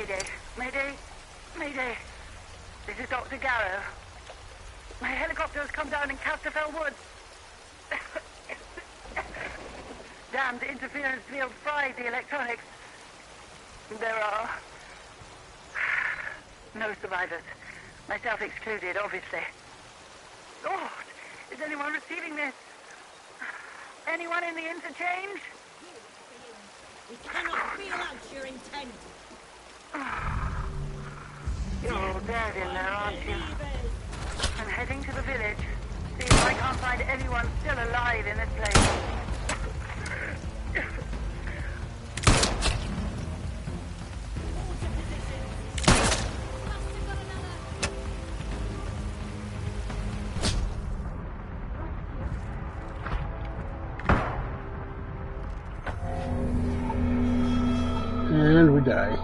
Mayday, Mayday, Mayday. This is Dr. Garrow. My helicopter has come down in Casterfell Woods. Damned interference field fried the electronics. There are no survivors. Myself excluded, obviously. Lord, is anyone receiving this? Anyone in the interchange? We cannot feel out your intent. You're all dead in there, aren't you? I'm heading to the village. See if I can't find anyone still alive in this place. And we die.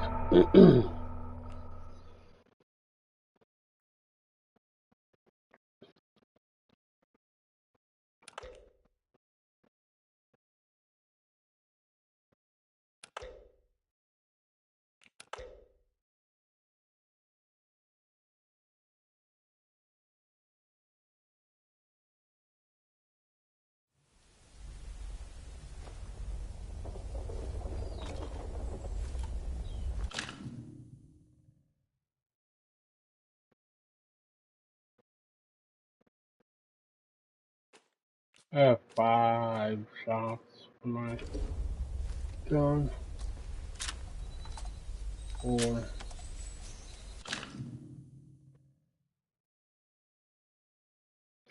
I have 5 shots for my gun. 4.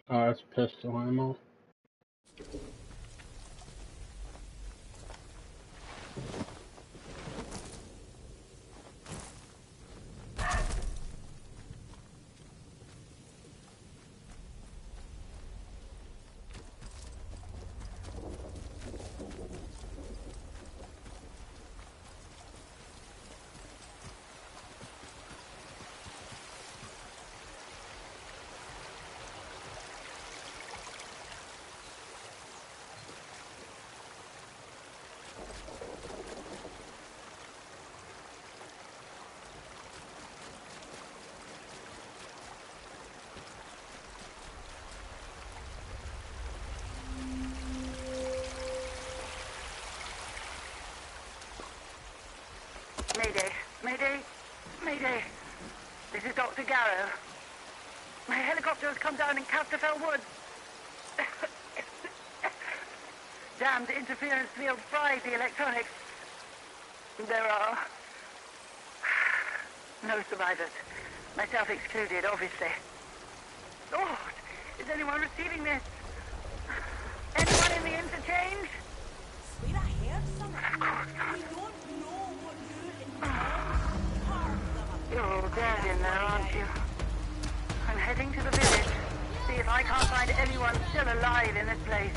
That's pistol ammo. Mayday, Mayday, Mayday. This is Dr. Garrow. My helicopter has come down in Casterfell Woods. Damned interference field fried the electronics. There are no survivors. Myself excluded, obviously. Lord, is anyone receiving this? Anyone in the interchange? Swear I heard something. We don't know what you're all dead in there, aren't you? I'm heading to the village. See if I can't find anyone still alive in this place.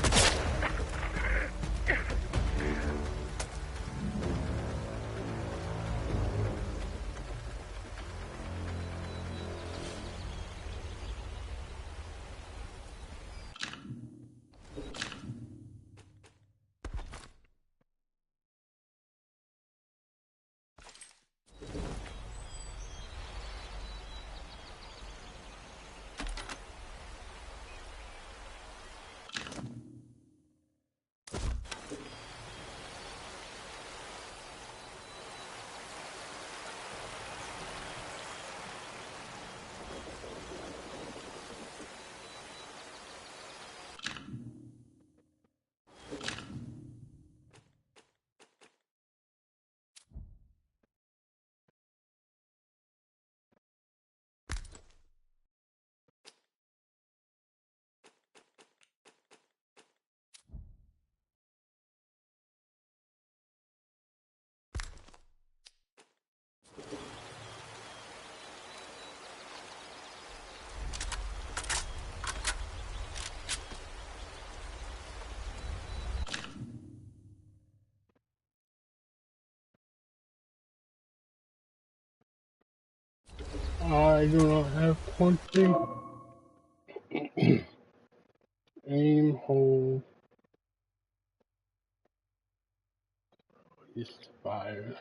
I do not have punching. Aim, hold, is fire.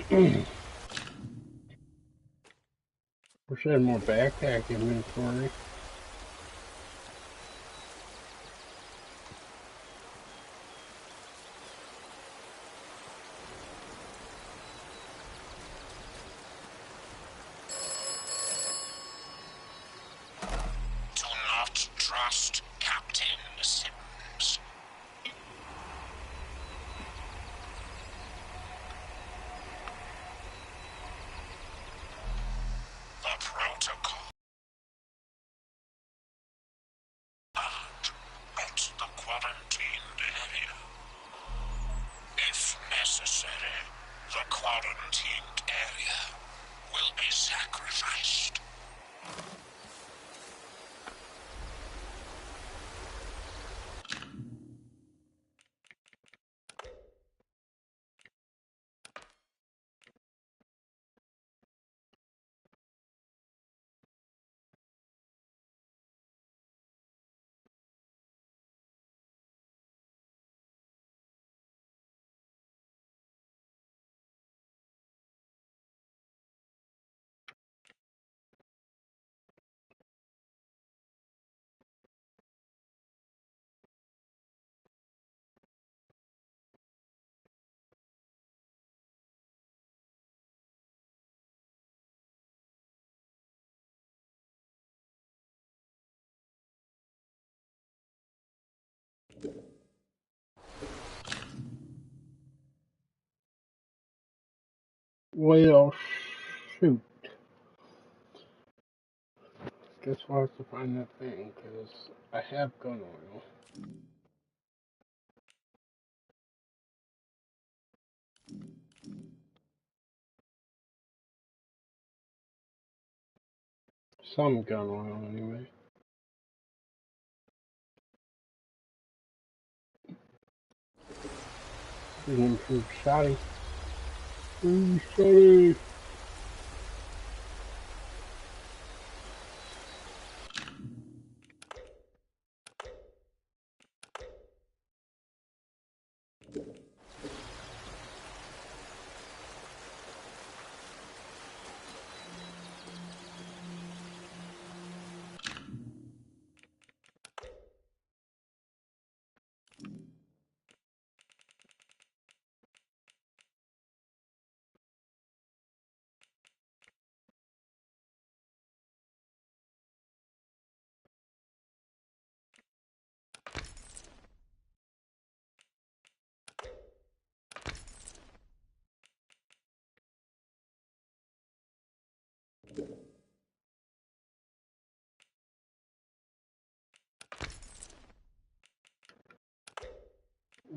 Wish I had more backpack inventory. Do not trust Captain Sims. The protocol. Not the quarantined area. If necessary, the quarantined area will be sacrificed. Well, shoot. Guess we'll have to find that thing, because I have gun oil. Some gun oil, anyway. An improved shotty. Ooh, shotty!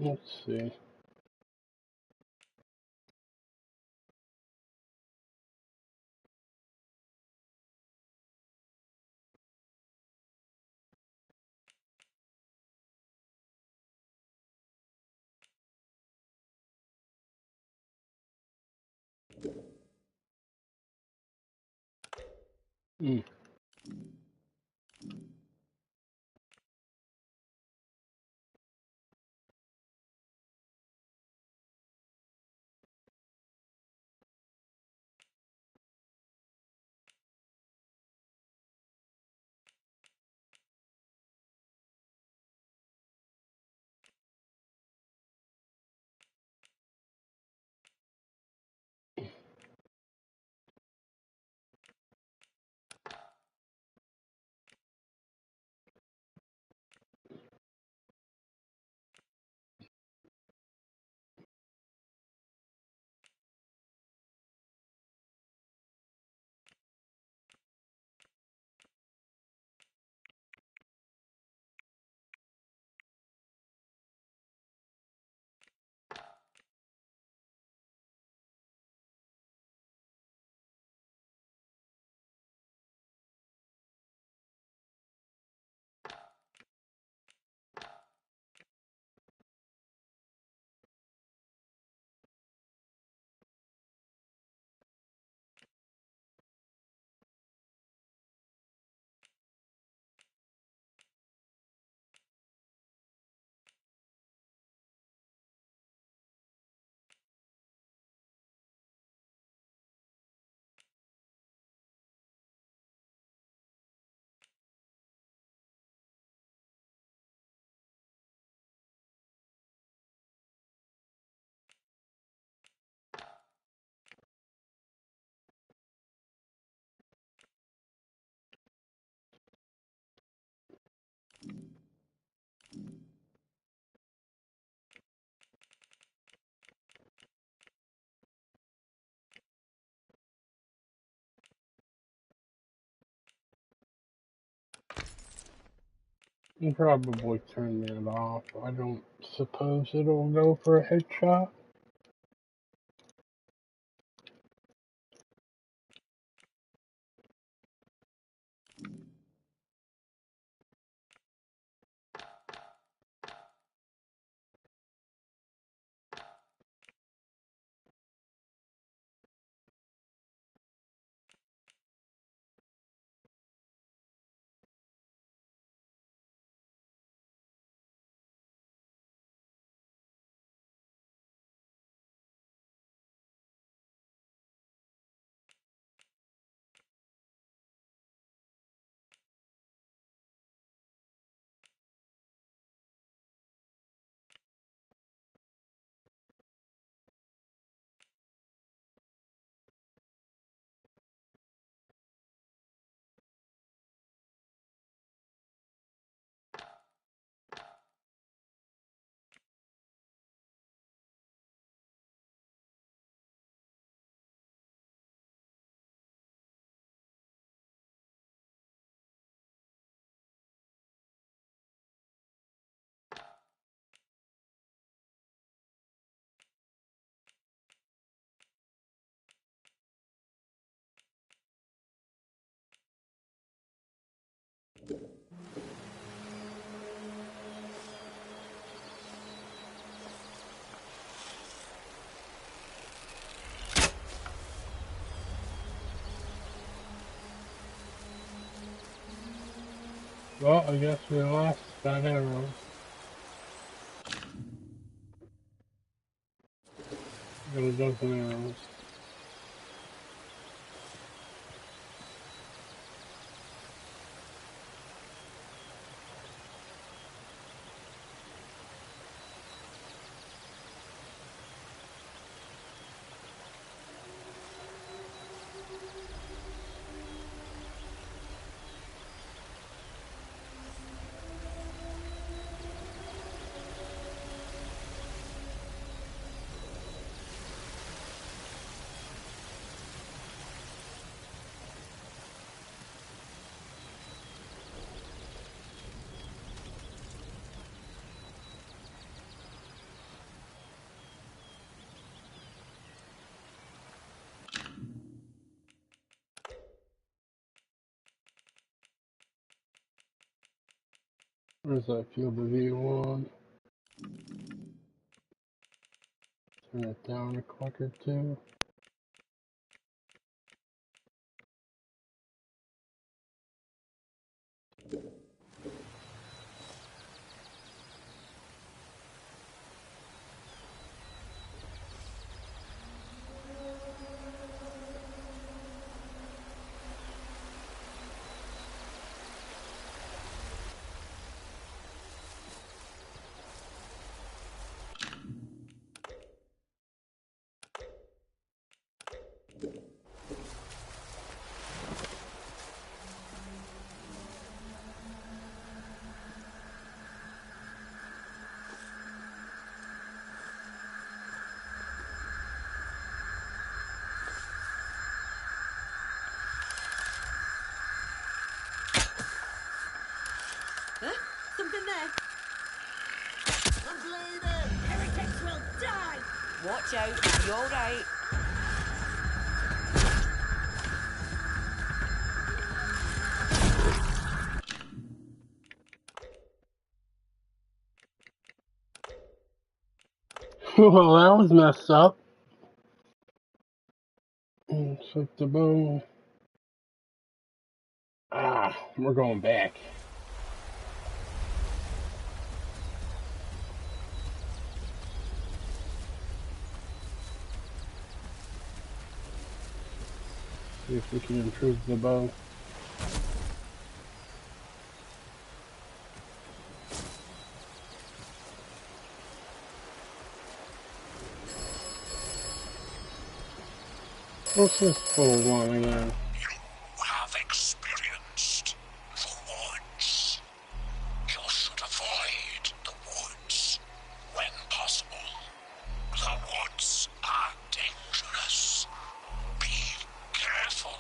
Let's see. Hmm. I'll probably turn that off. I don't suppose it'll go for a headshot. Well, I guess we lost that arrow. Got a dozen arrows. Where's that field of view on? Turn it down a click or two. Huh? Something there. I'm bleeding! Heretics will die! Watch out, you'll be alright. Well, that was messed up. Flip the bow. Ah, we're going back. See if we can improve the bow. What's this full one again? You have experienced the woods. You should avoid the woods when possible. The woods are dangerous. Be careful.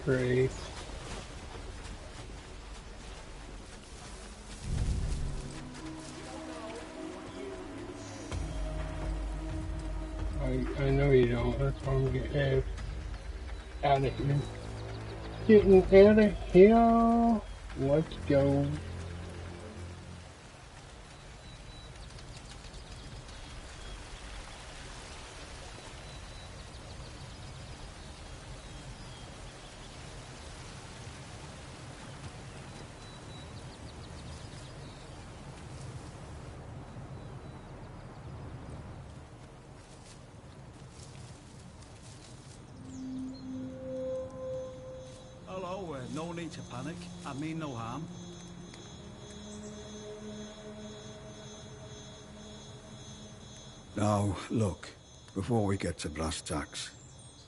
Great. I know you don't. That's why I'm getting out of here. Getting out of here. Let's go. Hello, no need to panic. I mean no harm. Now, look, before we get to brass tacks,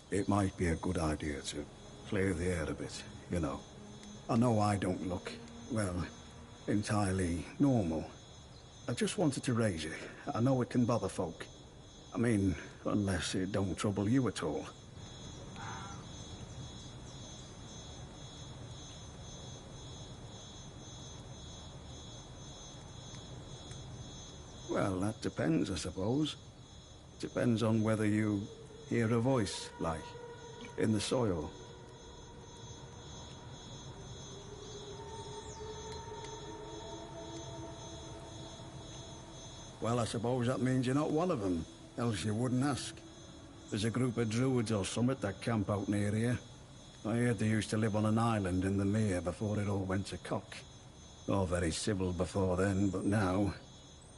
it might be a good idea to clear the air a bit, you know. I know I don't look, well, entirely normal. I just wanted to raise it. I know it can bother folk. I mean, unless it don't trouble you at all. Well, that depends, I suppose. Depends on whether you hear a voice, like, in the soil. Well, I suppose that means you're not one of them, else you wouldn't ask. There's a group of druids or summit that camp out near here. I heard they used to live on an island in the mere before it all went to cock. All very civil before then, but now,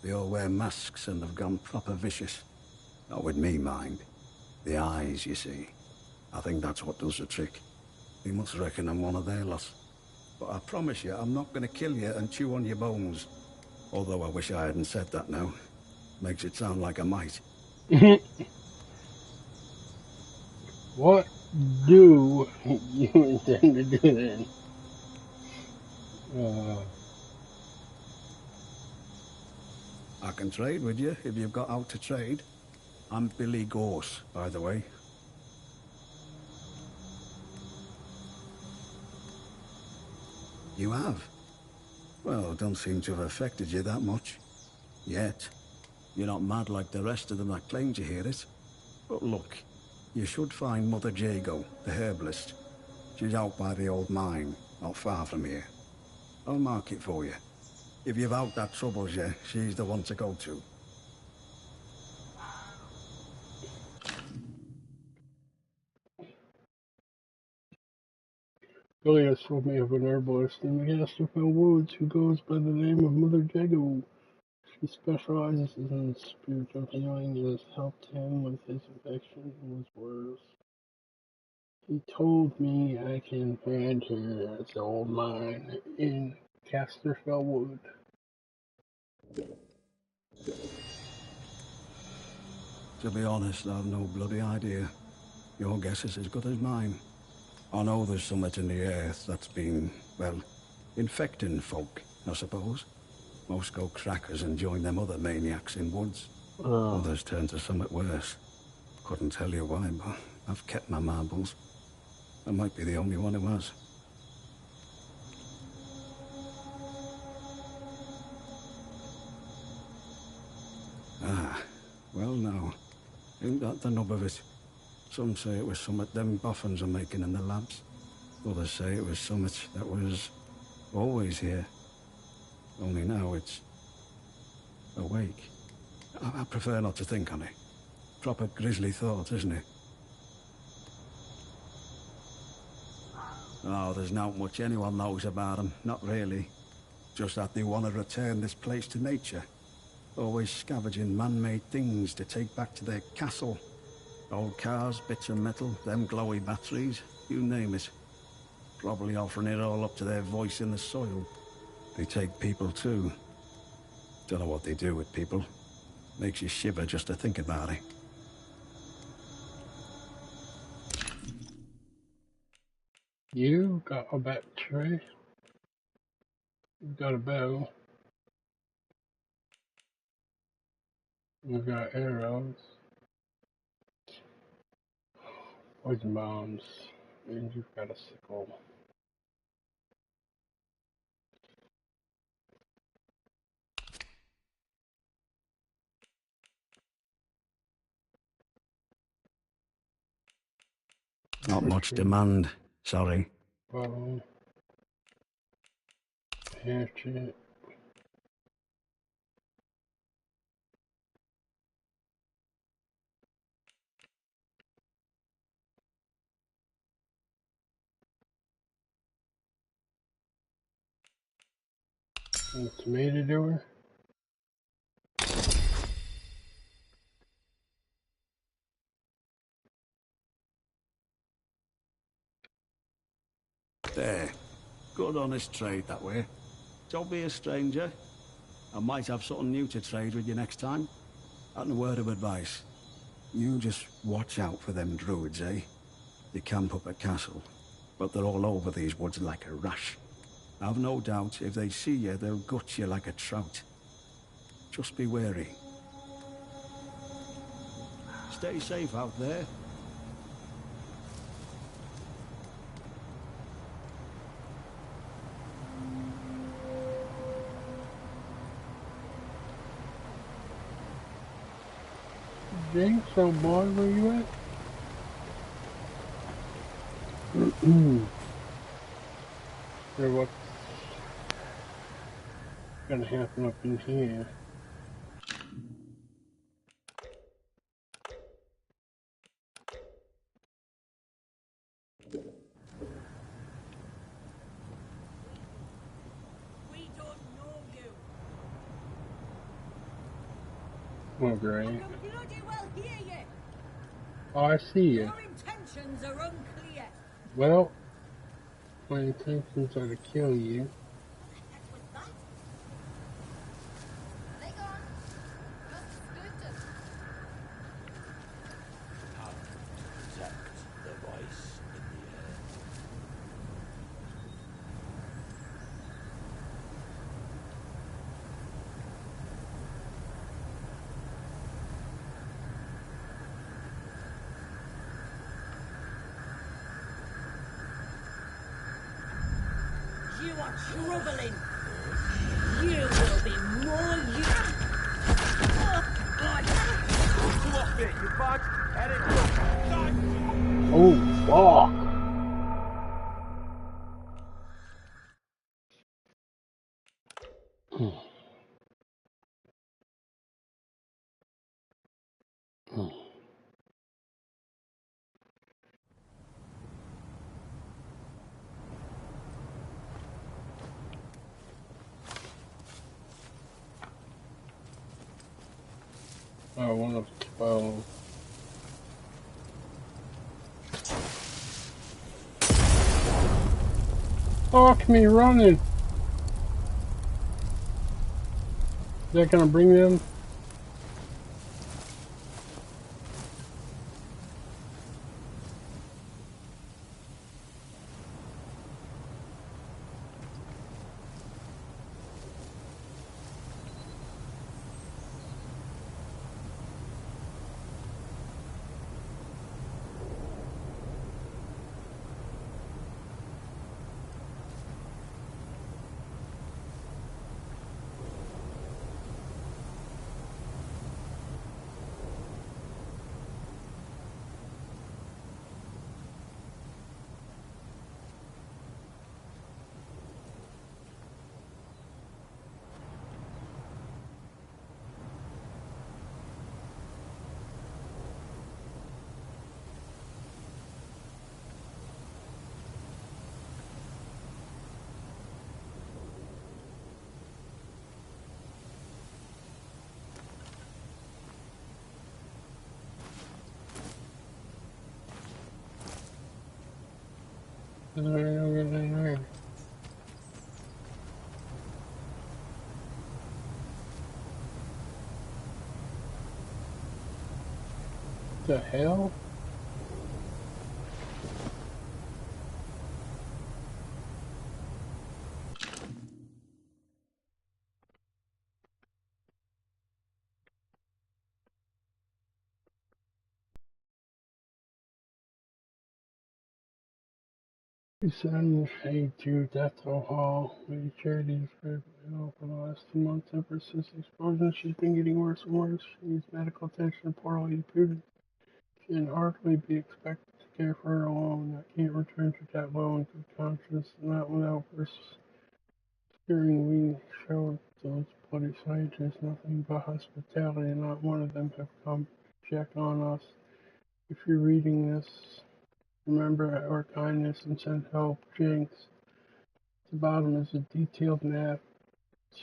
they all wear masks and have gone proper vicious. Not with me, mind. The eyes, you see. I think that's what does the trick. They must reckon I'm one of their lot. But I promise you, I'm not gonna kill you and chew on your bones. Although I wish I hadn't said that now. Makes it sound like I might. What do you intend to do then? I can trade with you if you've got out to trade. I'm Billy Gorse, by the way. You have? Well, don't seem to have affected you that much. Yet. You're not mad like the rest of them that claim to hear it. But look, you should find Mother Jago, the herbalist. She's out by the old mine, not far from here. I'll mark it for you. If you've out that troubles you, she's the one to go to. Billy has told me of an herbalist in the Atomfall woods who goes by the name of Mother Jago. She specializes in spiritual healing and has helped him with his infection and his worse. He told me I can find her at the old mine in Casterfell Wood. To be honest, I've no bloody idea. Your guess is as good as mine. I know there's something in the earth that's been, well, infecting folk, I suppose. Most go crackers and join them other maniacs in woods. Others turn to something worse. Couldn't tell you why, but I've kept my marbles. I might be the only one who has. Ah, well now, ain't that the nub of it? Some say it was something them boffins are making in the labs. Others say it was something that was always here. Only now it's awake. I prefer not to think on it. Proper grisly thought, isn't it? Oh, there's not much anyone knows about them. Not really. Just that they want to return this place to nature. Always scavenging man-made things to take back to their castle. Old cars, bits of metal, them glowy batteries, you name it. Probably offering it all up to their voice in the soil. They take people too. Don't know what they do with people. Makes you shiver just to think about it. You got a battery. You got a bow. You got arrows. Poison bombs. And you've got a sickle. Not much demand, sorry. Hatchet. And tomato doer. There. Good honest trade that way. Don't be a stranger. I might have something new to trade with you next time. And a word of advice. You just watch out for them druids, eh? They camp up at castle, but they're all over these woods like a rash. I've no doubt if they see you, they'll gut you like a trout. Just be wary. Stay safe out there. Jake, so boy, where you at? Or what's gonna happen up in here? We don't know you. Oh, great. I can bloody well hear you. Oh, I see you. Your intentions are unclear. Well, my intentions are to kill you. Protect the voice in the air. You are troubling. You will be more Come off it, you bug! Head it Oh, fuck! Oh, 1 of 12. Fuck me running! Is that gonna bring them? The hell? We send aid to Atomfall. We charities for for the last 2 months. Ever since the explosion, she's been getting worse and worse. She needs medical attention and poorly treated. She can hardly be expected to care for her alone. I can't return to that low and good conscience, not without first hearing we showed those bloody scientists nothing but hospitality, and not one of them have come to check on us. If you're reading this, remember our kindness and send help. Jinx. At the bottom is a detailed map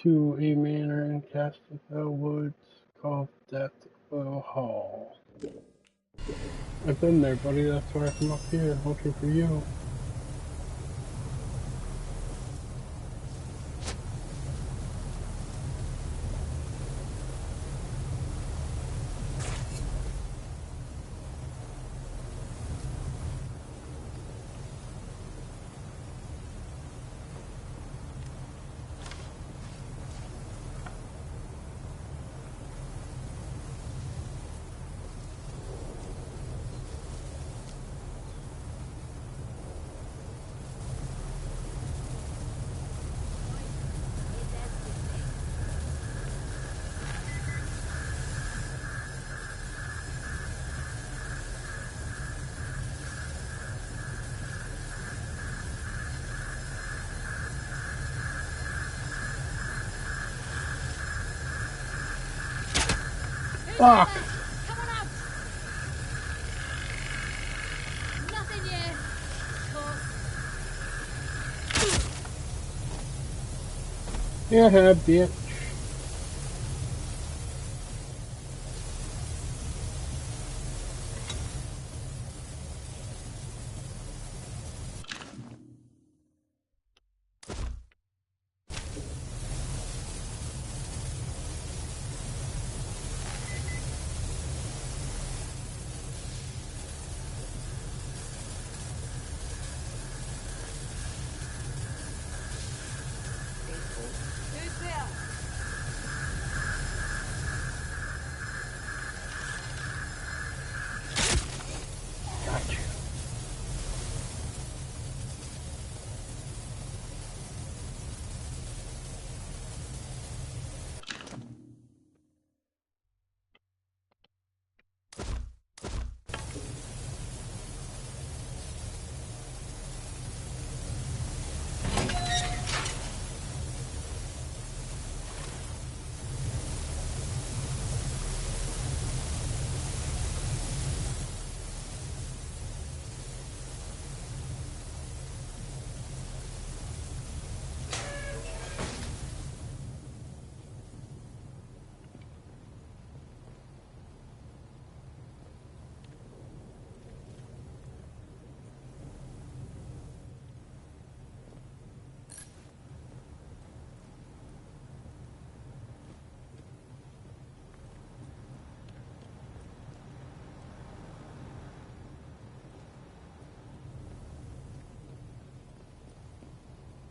to a manor in Castellville Woods called Deathwell Hall. I've been there, buddy. That's why I come up here looking for you. Fuck! Come on out! Nothing yet. Yeah, bitch. Who's there? Gotcha.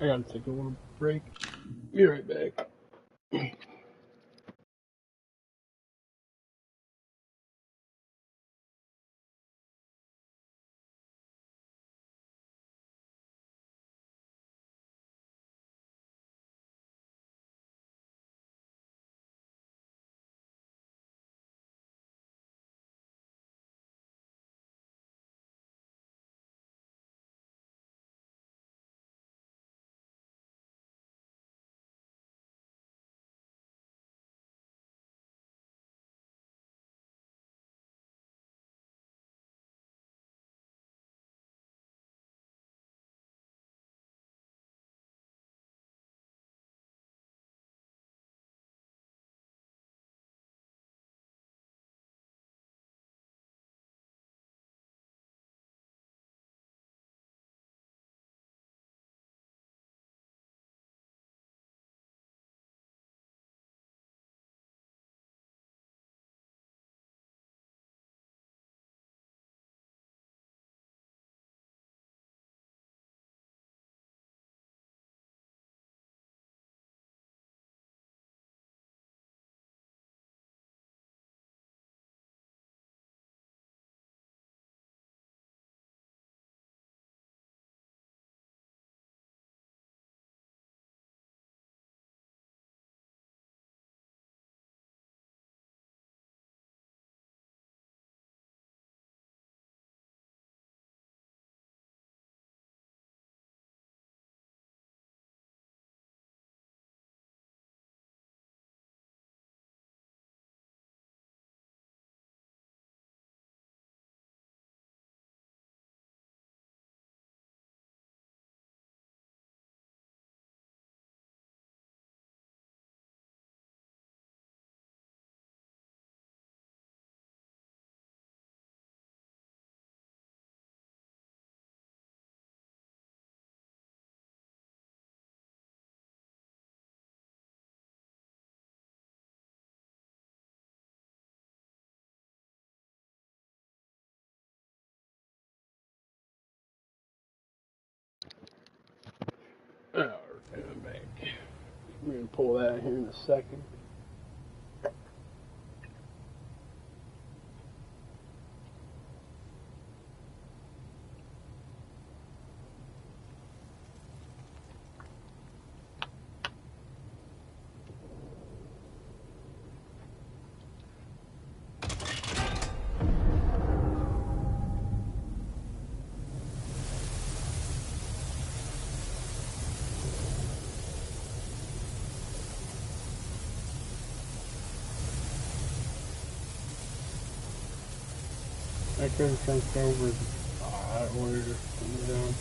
I gotta take a little break. Be right back. Oh, I'm back. We're gonna pull that here in a second. I could have jumped over that order down.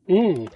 Mmm.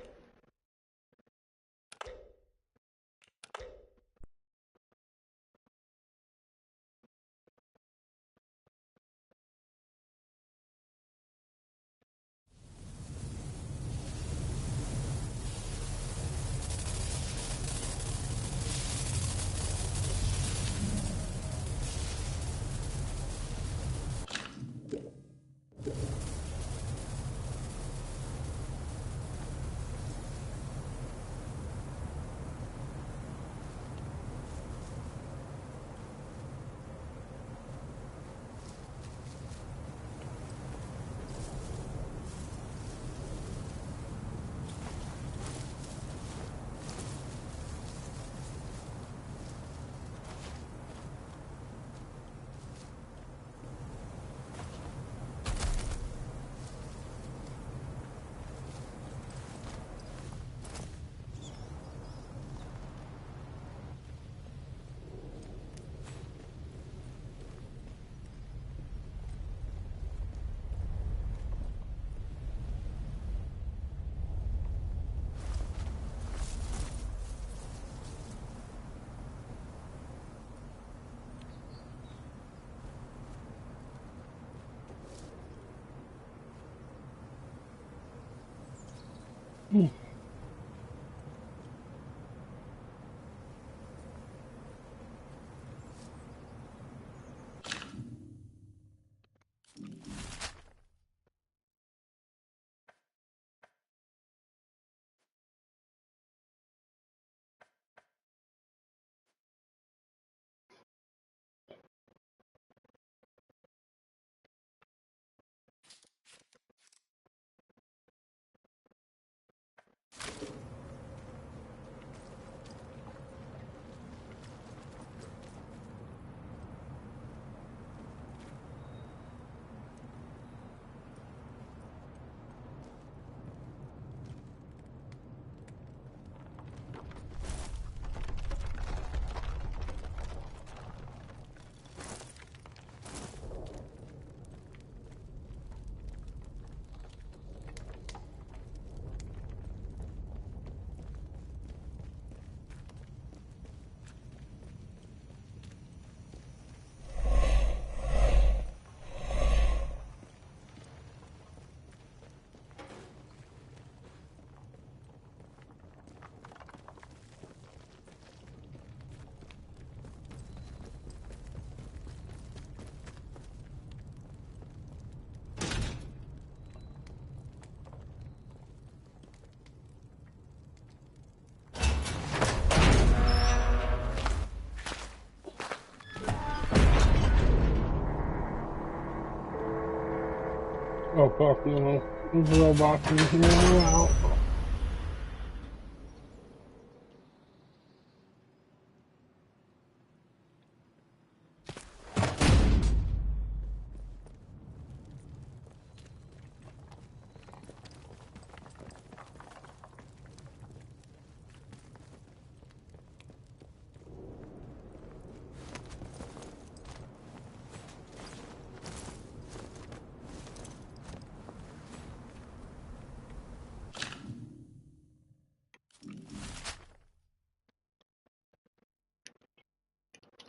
Oh fuck no. There's robots in here now.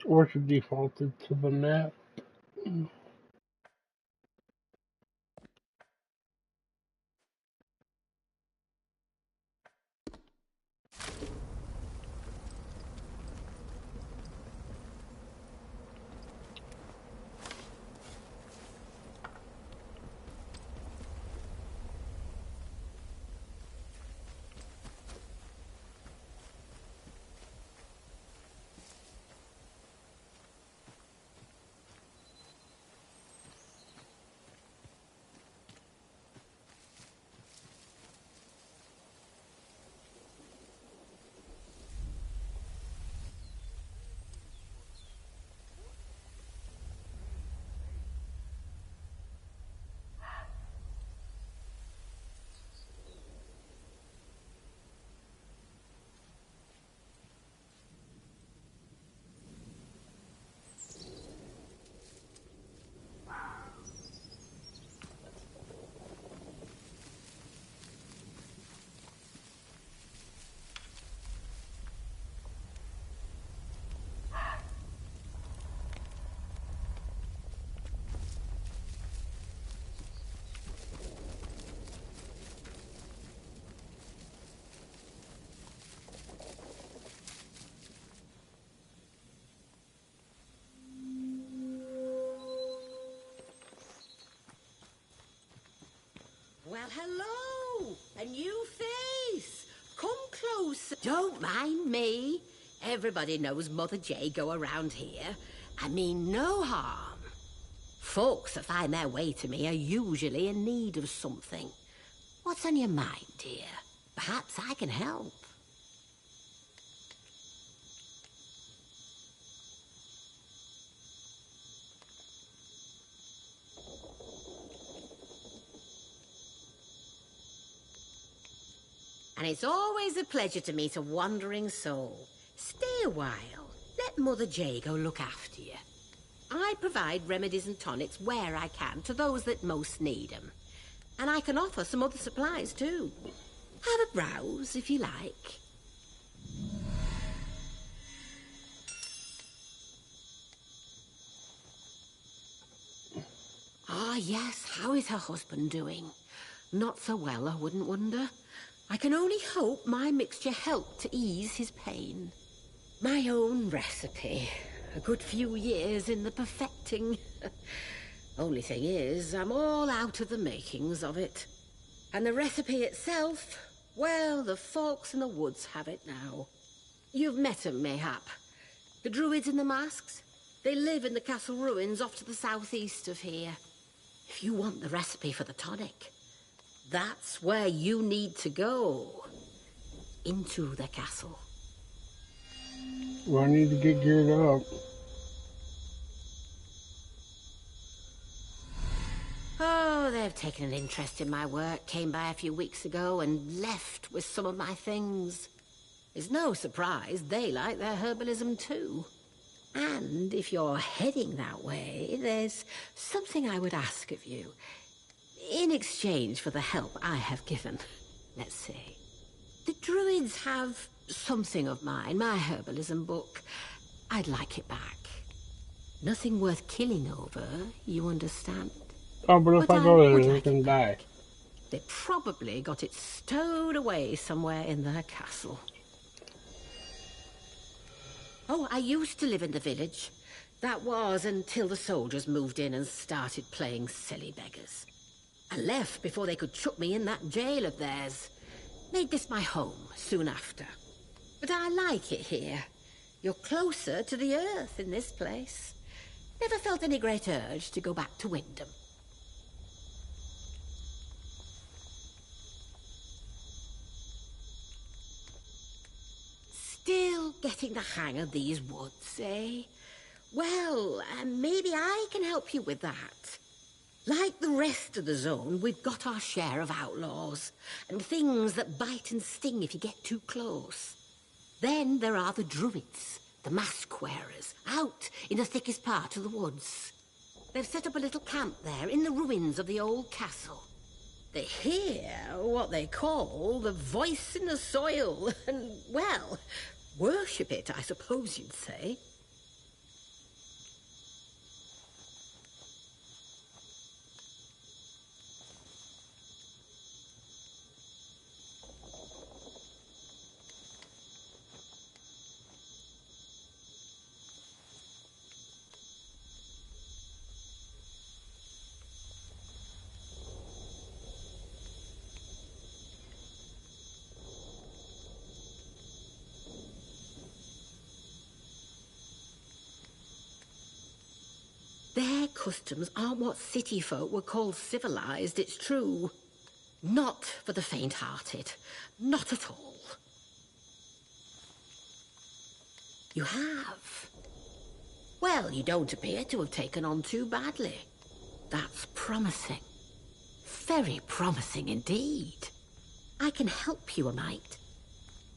Or should defaulted to the map. Well, hello! A new face! Come closer. Don't mind me. Everybody knows Mother Jay go around here. I mean no harm. Folks that find their way to me are usually in need of something. What's on your mind, dear? Perhaps I can help. And it's always a pleasure to meet a wandering soul. Stay a while. Let Mother Jago look after you. I provide remedies and tonics where I can to those that most need them. And I can offer some other supplies too. Have a browse if you like. Ah, yes, how is her husband doing? Not so well, I wouldn't wonder. I can only hope my mixture helped to ease his pain. My own recipe. A good few years in the perfecting. Only thing is, I'm all out of the makings of it. And the recipe itself, well, the folks in the woods have it now. You've met 'em, mayhap. The druids in the masks? They live in the castle ruins off to the southeast of here. If you want the recipe for the tonic, that's where you need to go. Into the castle. Well, I need to get geared up. Oh, they've taken an interest in my work, came by a few weeks ago and left with some of my things. It's no surprise they like their herbalism too. And if you're heading that way, there's something I would ask of you. In exchange for the help I have given. Let's see. The druids have something of mine, my herbalism book. I'd like it back. Nothing worth killing over, you understand? Oh, but if I go there, they can die. They probably got it stowed away somewhere in their castle. Oh, I used to live in the village. That was until the soldiers moved in and started playing silly beggars. I left before they could chuck me in that jail of theirs. Made this my home soon after. But I like it here. You're closer to the earth in this place. Never felt any great urge to go back to Wyndham. getting the hang of these woods, eh? Well, maybe I can help you with that. Like the rest of the zone, we've got our share of outlaws, and things that bite and sting if you get too close. Then there are the druids, the mask wearers, out in the thickest part of the woods. They've set up a little camp there in the ruins of the old castle. They hear what they call the voice in the soil, and, well, worship it, I suppose you'd say. Their customs aren't what city folk would call civilized, it's true. Not for the faint-hearted. Not at all. You have? Well, you don't appear to have taken on too badly. That's promising. Very promising indeed. I can help you a mite.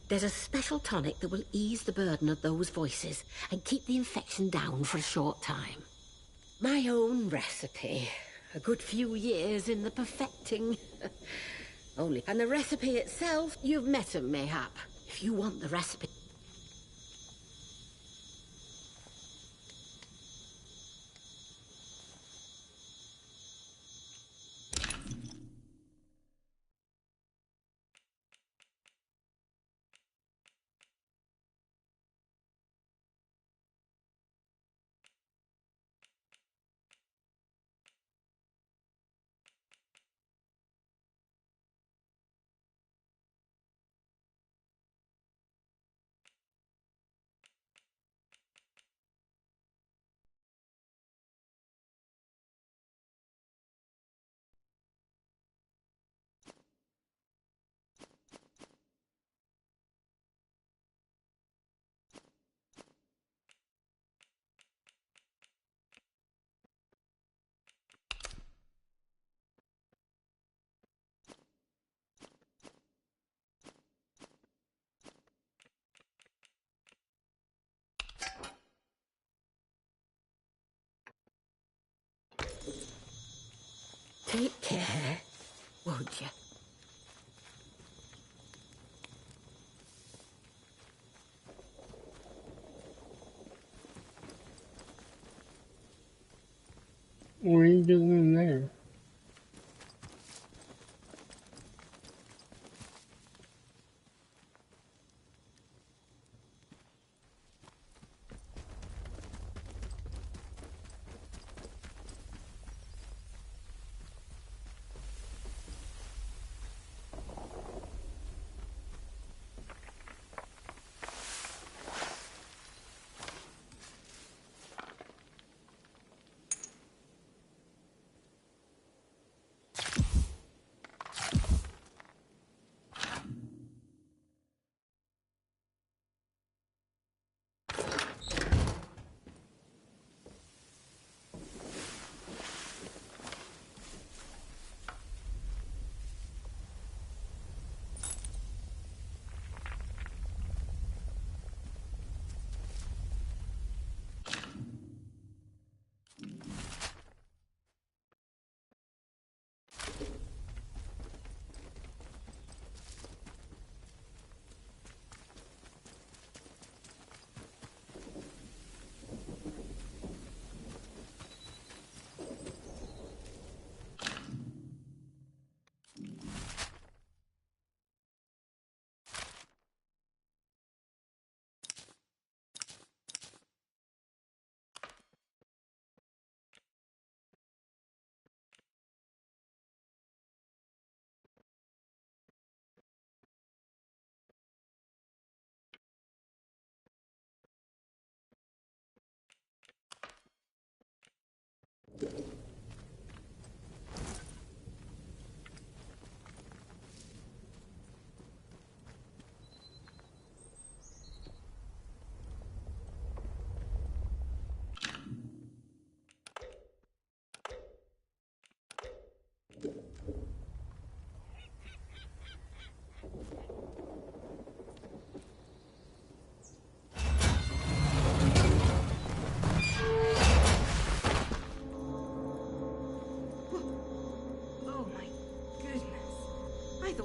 There's a special tonic that will ease the burden of those voices and keep the infection down for a short time. My own recipe. A good few years in the perfecting. And the recipe itself, you've met 'em, mayhap. If you want the recipe... Take care, won't you? What are you doing in there?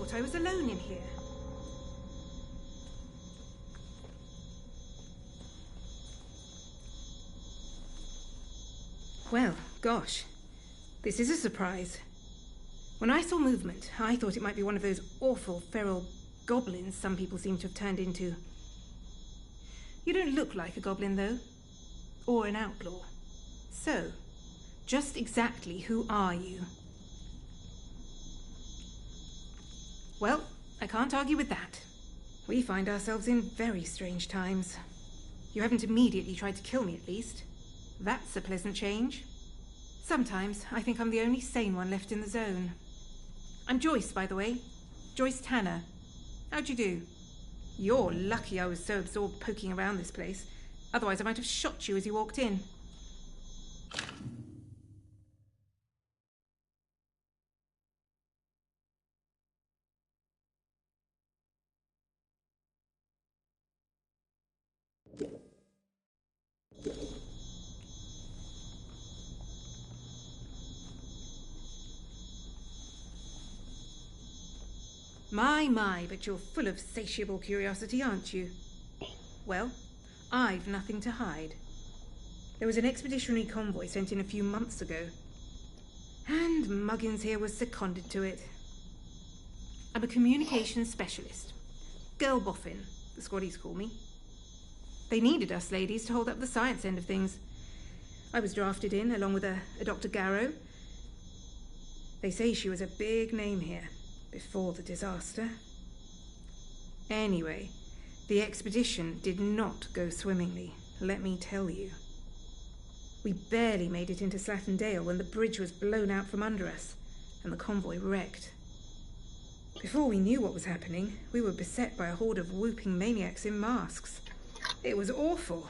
thought I was alone in here. Well, gosh, this is a surprise. When I saw movement, I thought it might be one of those awful feral goblins some people seem to have turned into. You don't look like a goblin, though, or an outlaw. So, just exactly who are you? Well, I can't argue with that. We find ourselves in very strange times. You haven't immediately tried to kill me, at least. That's a pleasant change. Sometimes I think I'm the only sane one left in the zone. I'm Joyce, by the way. Joyce Tanner. How'd you do? You're lucky I was so absorbed poking around this place. Otherwise I might have shot you as you walked in. My, but you're full of satiable curiosity, aren't you? Well, I've nothing to hide. There was an expeditionary convoy sent in a few months ago, and Muggins here was seconded to it. I'm a communications specialist. Girl boffin, the squaddies call me. They needed us ladies to hold up the science end of things. I was drafted in, along with a Dr. Garrow. They say she was a big name here, before the disaster. Anyway, the expedition did not go swimmingly, let me tell you. We barely made it into Slattendale when the bridge was blown out from under us, and the convoy wrecked. Before we knew what was happening, we were beset by a horde of whooping maniacs in masks. It was awful.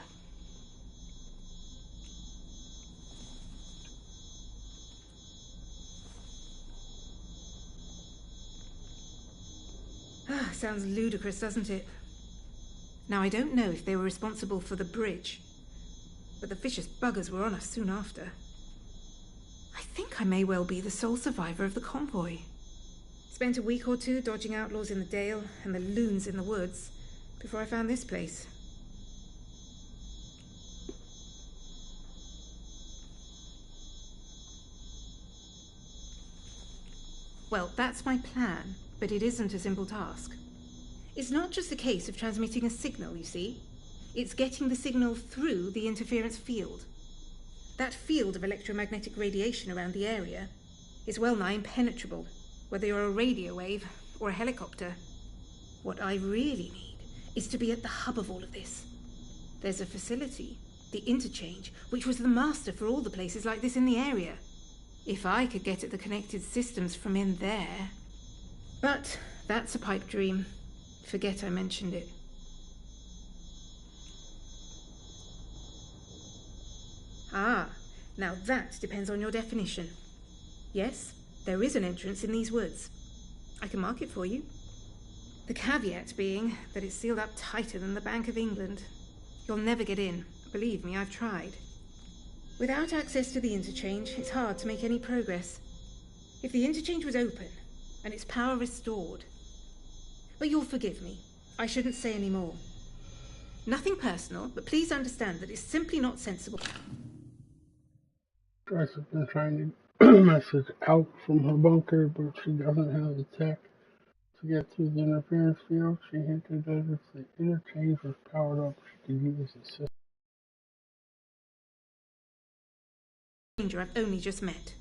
Sounds ludicrous, doesn't it? Now, I don't know if they were responsible for the bridge, but the vicious buggers were on us soon after. I think I may well be the sole survivor of the convoy. Spent a week or two dodging outlaws in the Dale and the loons in the woods before I found this place. Well, that's my plan, but it isn't a simple task. It's not just a case of transmitting a signal, you see. It's getting the signal through the interference field. That field of electromagnetic radiation around the area is well nigh impenetrable, whether you're a radio wave or a helicopter. What I really need is to be at the hub of all of this. There's a facility, the interchange, which was the master for all the places like this in the area. If I could get at the connected systems from in there... But that's a pipe dream. Forget I mentioned it. Ah, now that depends on your definition. Yes, there is an entrance in these woods. I can mark it for you. The caveat being that it's sealed up tighter than the Bank of England. You'll never get in. Believe me, I've tried. Without access to the interchange, it's hard to make any progress. If the interchange was open and its power restored... But you'll forgive me. I shouldn't say any more. Nothing personal, but please understand that it's simply not sensible. Joyce has been trying to message out from her bunker, but she doesn't have the tech to get through the interference field. She hinted that if the interchange was powered up, she could use the system. Stranger I've only just met.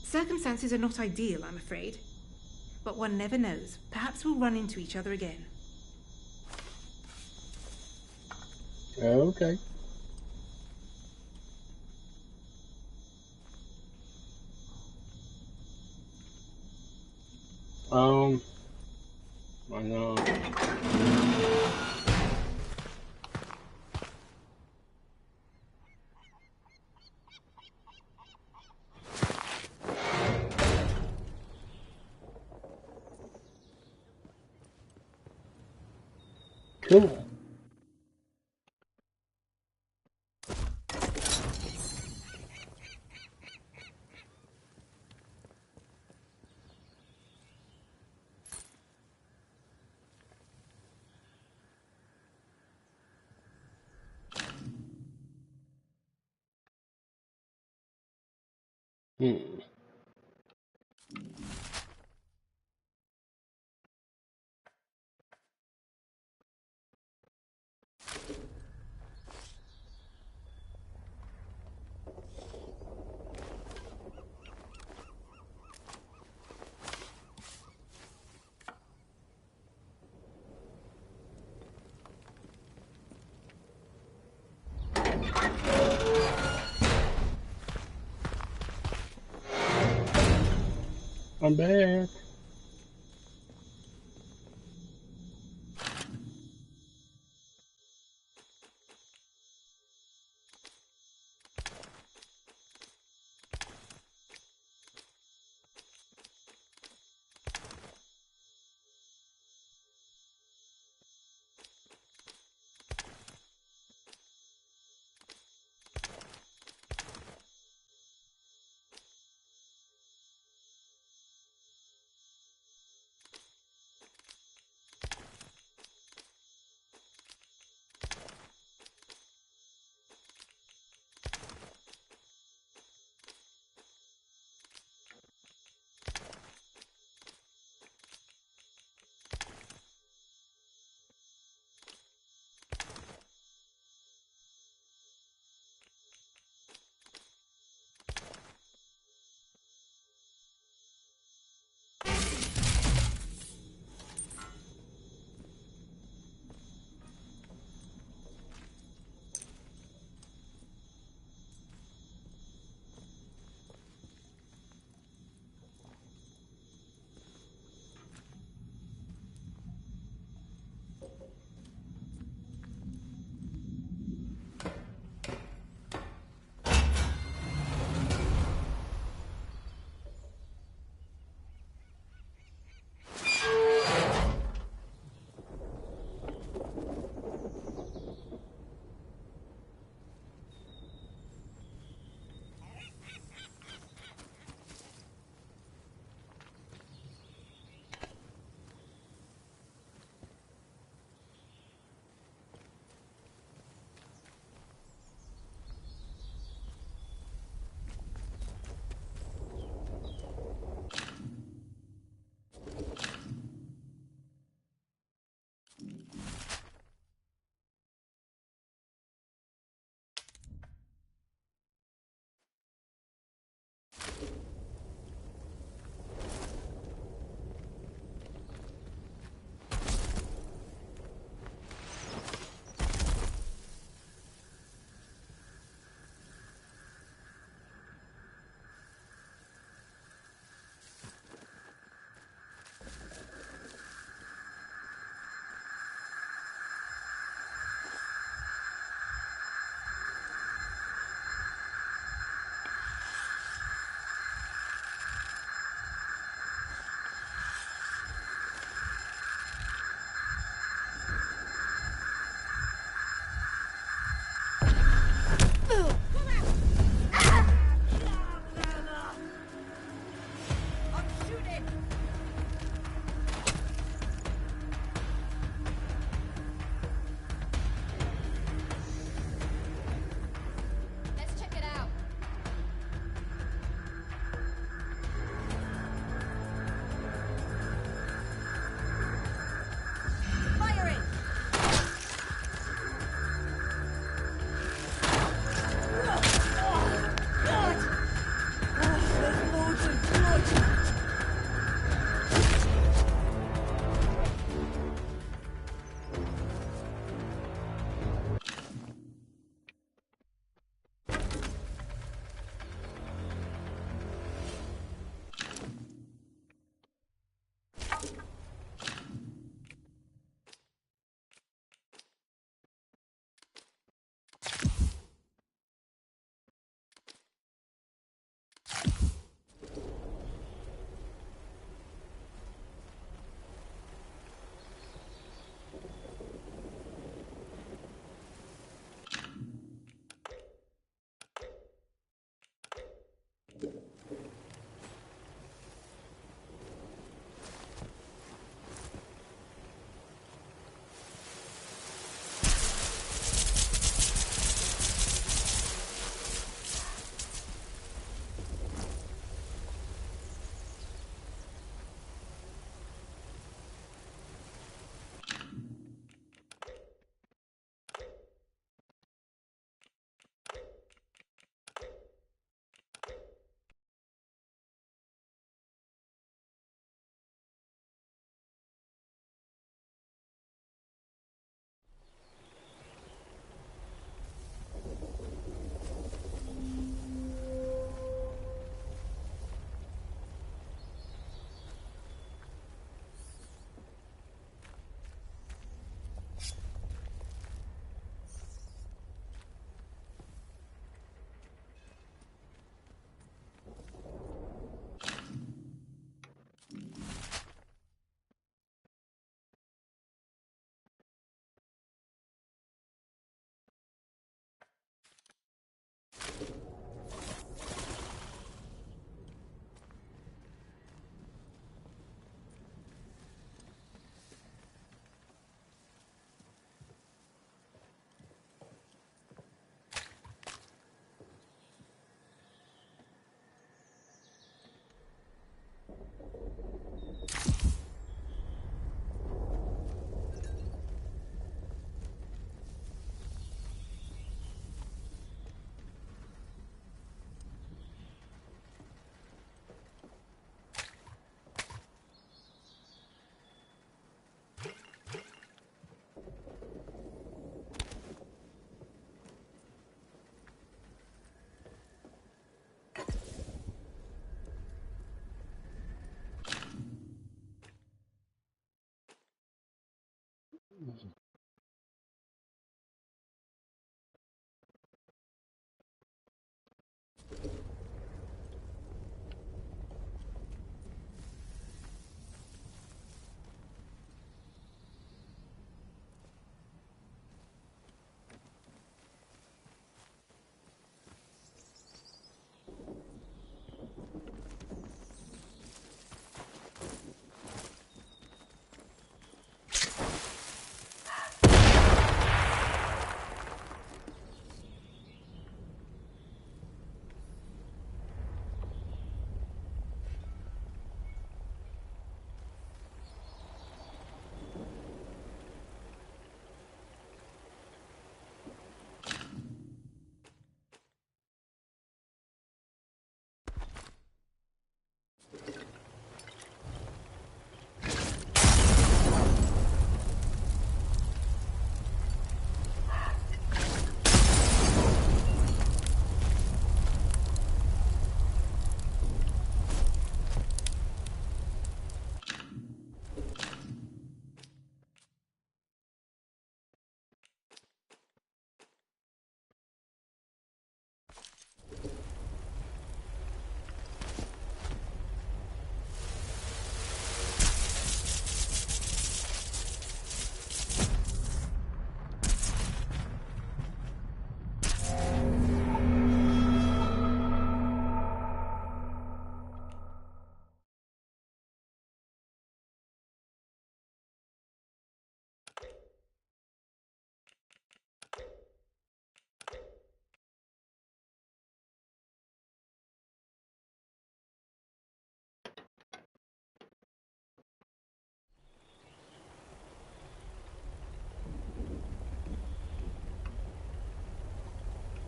Circumstances are not ideal, I'm afraid. But one never knows. Perhaps we'll run into each other again. Okay. I know. Cool. Hmm. I'm back.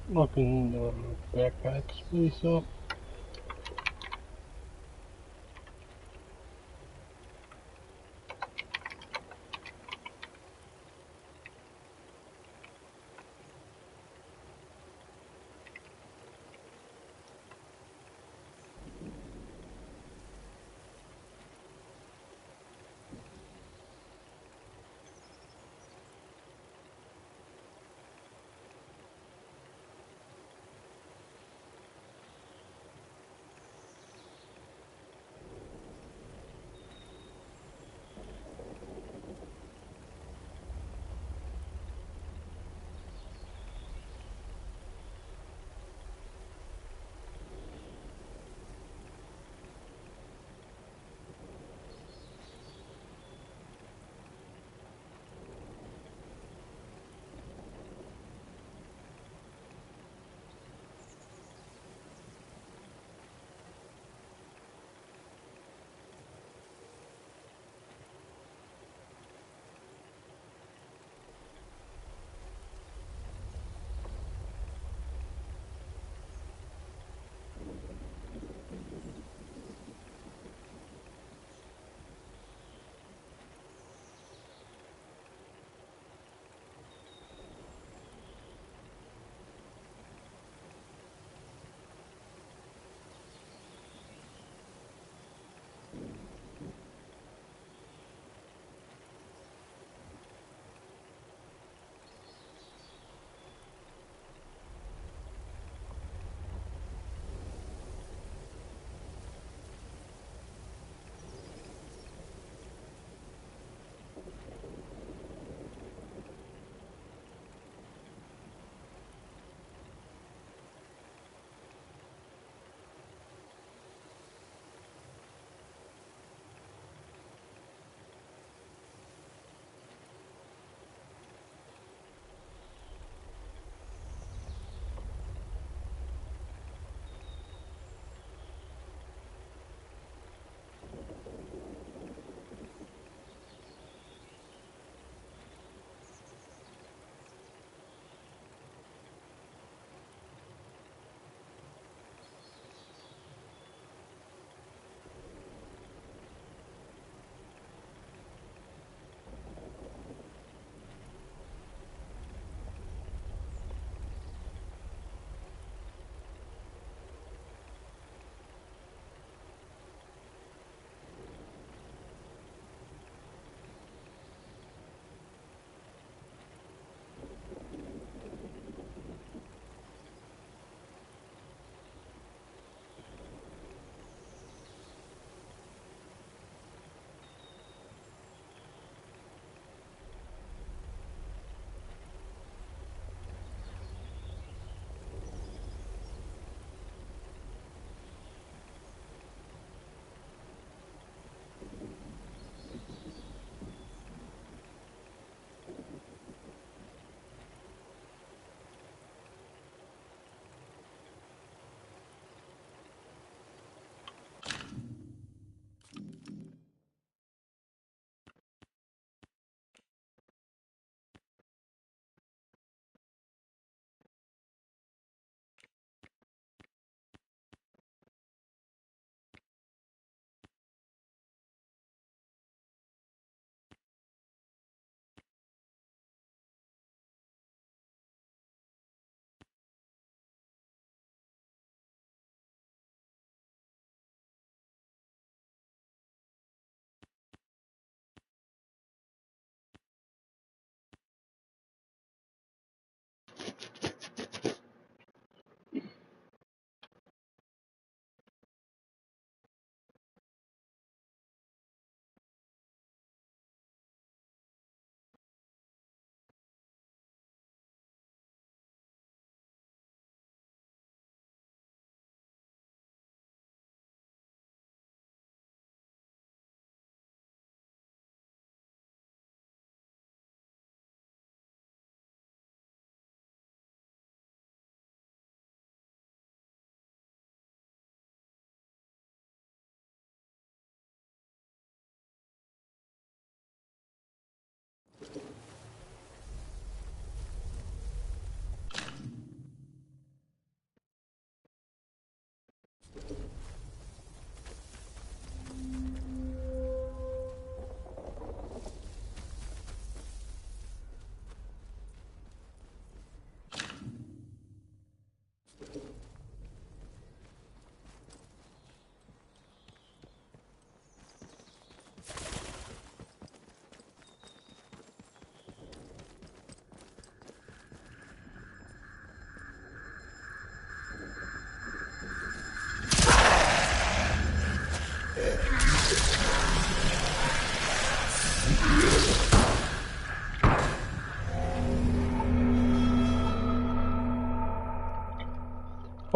Looking backpack space up.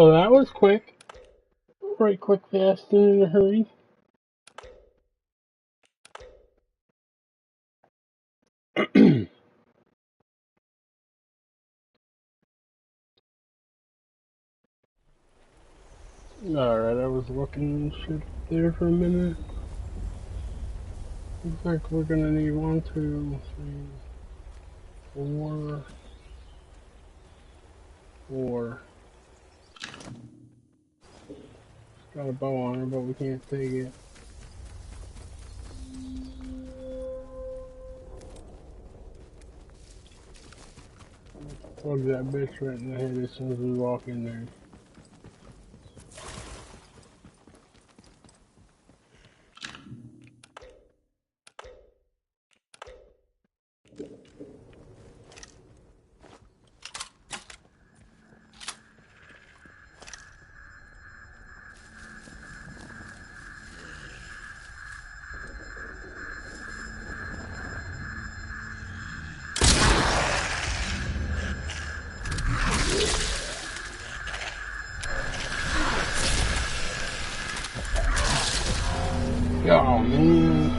Oh, that was quick. Right, quick, fast, and in a hurry. Alright, I was looking shit there for a minute. Looks like we're gonna need 1, 2, 3, 4, 4. Got a bow on her, but we can't take it. Plug that bitch right in the head as soon as we walk in there. Oh man.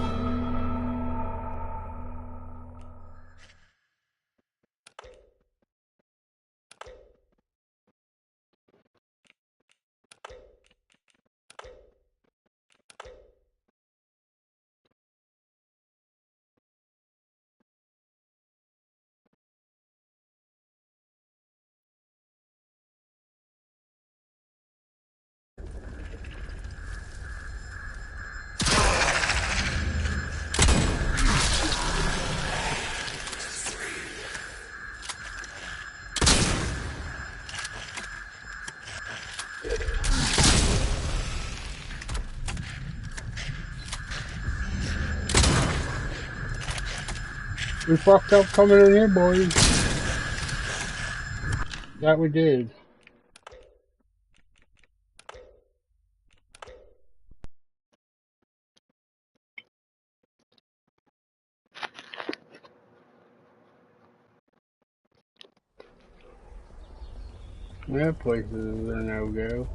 We fucked up coming in here, boys. That we did. That place is a no-go.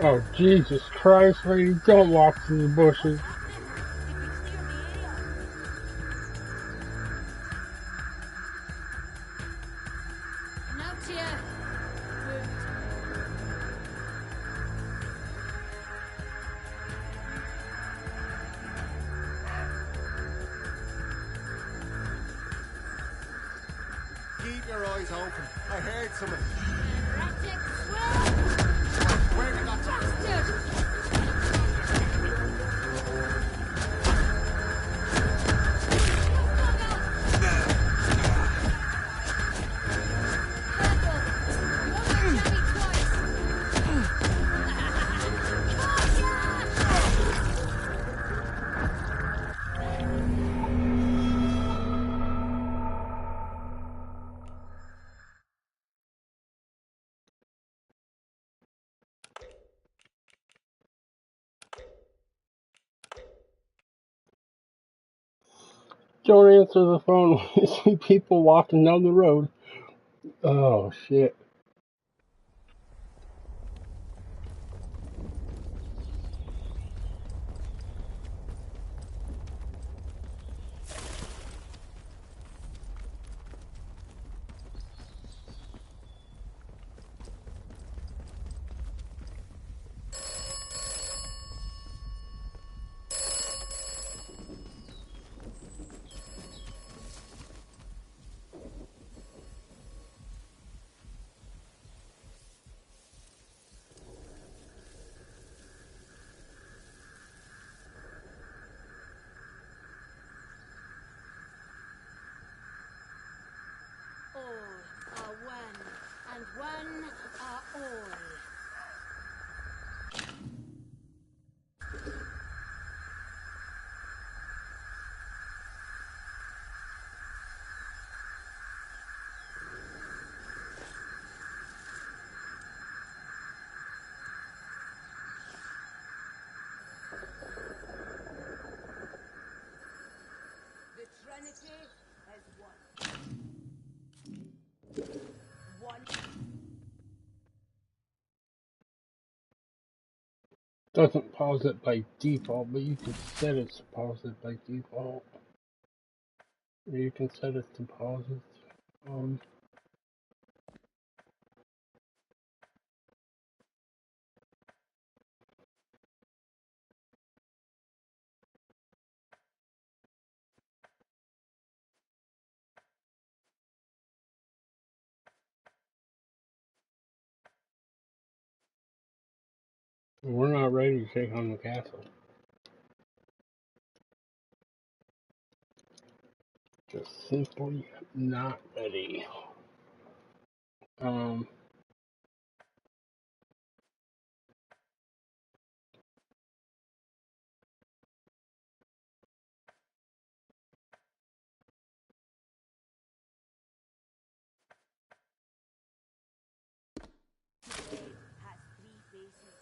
Oh, Jesus Christ, lady, don't walk through the bushes. Keep your eyes open. I heard something. Where did that bastard? Don't answer the phone when you see people walking down the road. Oh, shit. and one are all. The Trinity is one. One. Doesn't pause it by default, but you can set it to pause it by default. Or you can set it to pause it. We're not ready to take on the castle. Just simply not ready. Has three faces.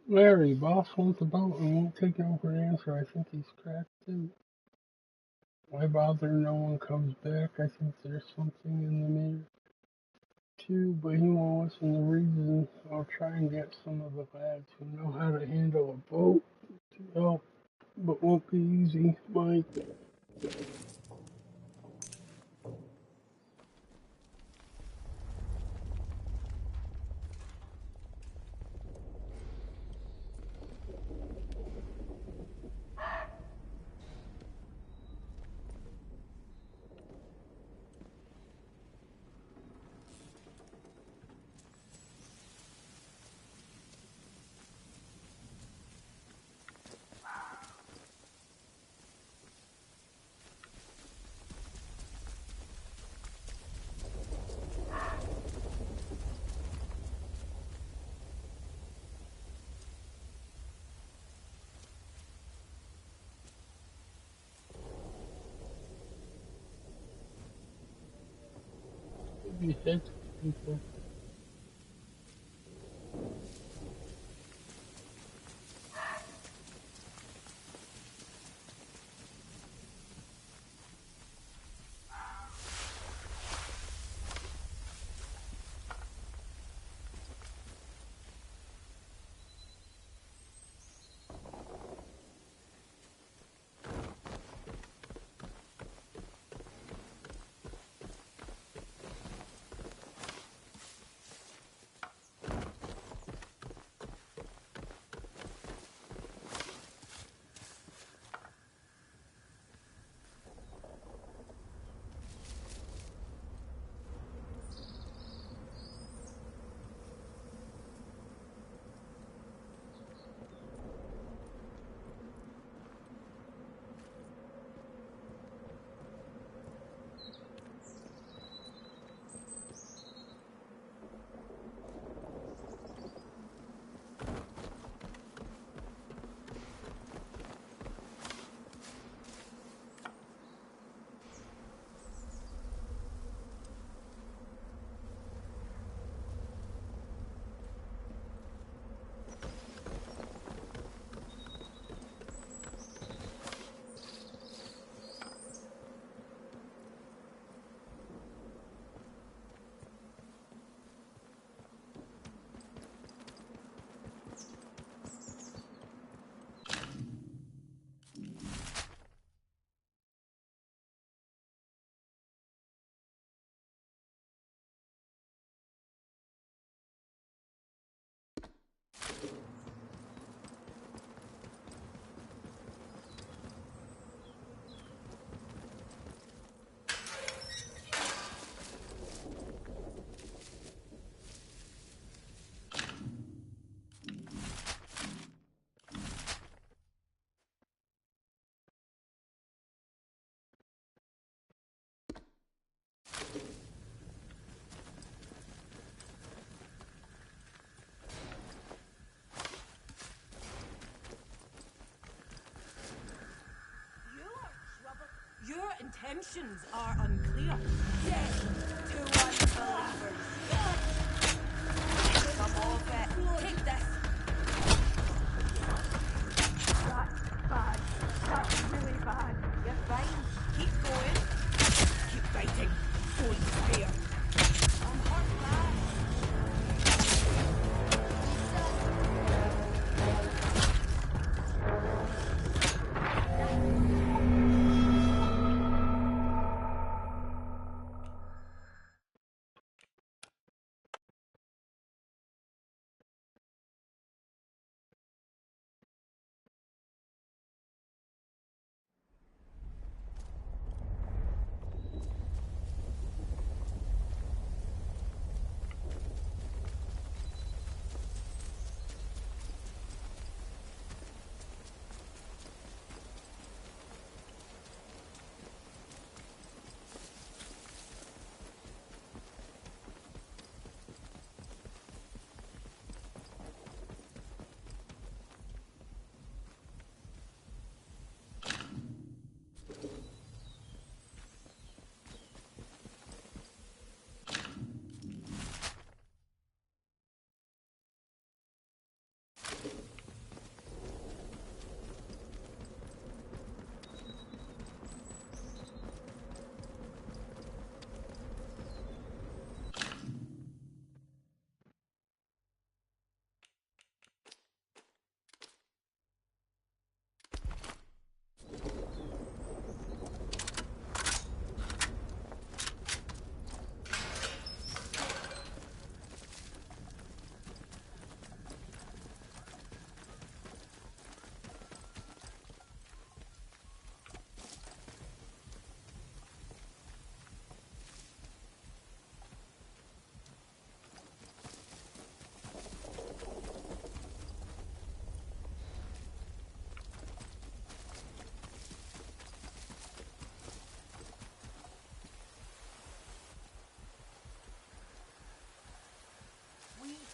Larry, boss wants a boat and won't take no for an answer. I think he's cracked too. Why bother? No one comes back. I think there's something in the mirror too, but he won't listen to reason. I'll try and get some of the lads who know how to handle a boat to help, but won't be easy, Mike. You said people. intentions are unclear. Death to unbelievers. Come off it. Take this. That's bad. That's really bad. You're fine. Keep going. Keep fighting. Don't spare. I'm hurt bad.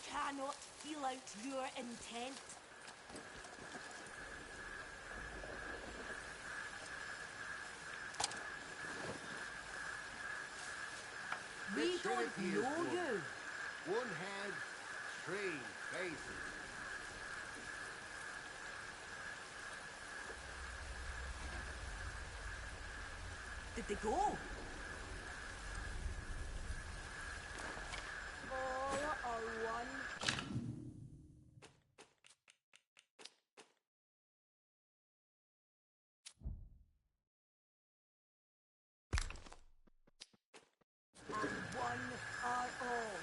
Cannot feel out your intent. We don't know you. One head, three faces. Did they go? All are one. And one are all.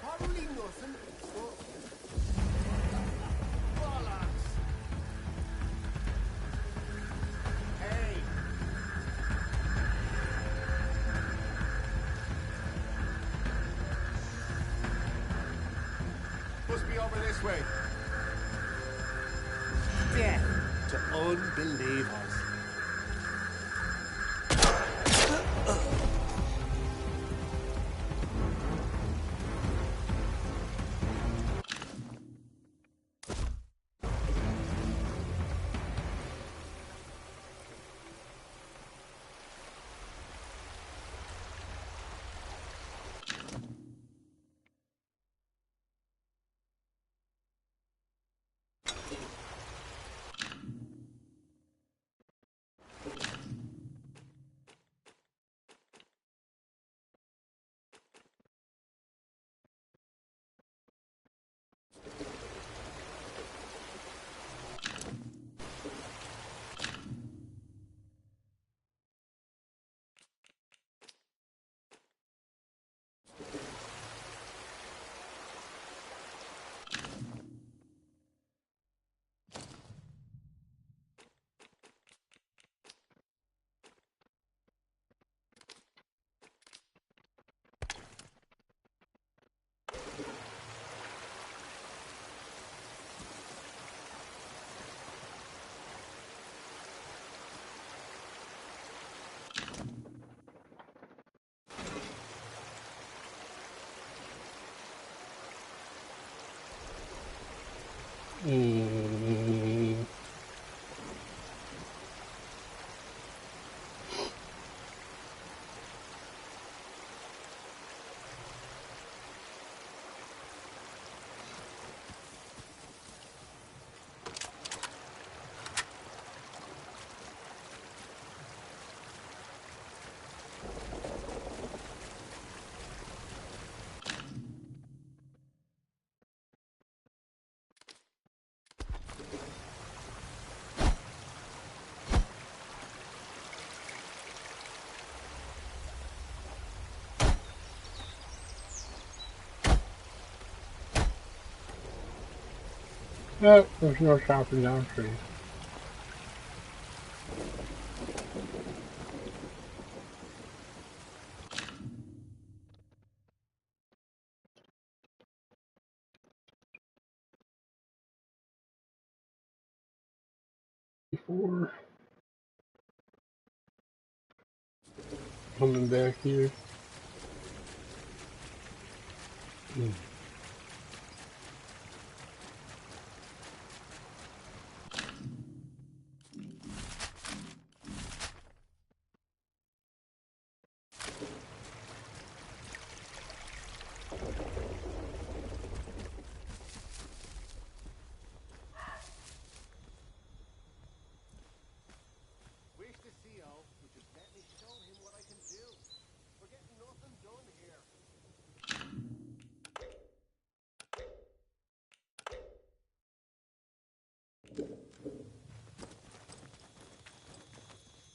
Probably nothing, but... Bollocks! Hey! Must be over this way. Death to unbelievers. No, there's no chopping down trees. Before coming back here. Wish the CO would just let me show him what I can do. We're getting nothing done here.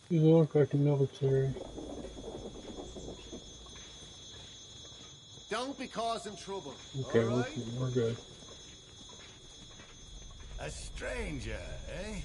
You look like the military. Don't be causing trouble. Okay, all right? we're good. A stranger, eh?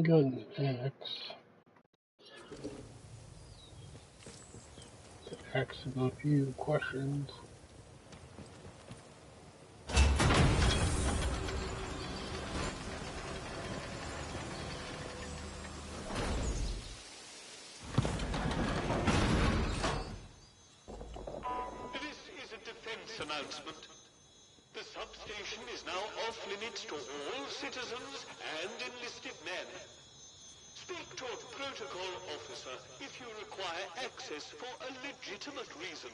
Gun axe. ask him a few questions. This is a defense announcement. The substation is now off limits to all citizens and enlisted men. Speak to a protocol officer if you require access for a legitimate reason.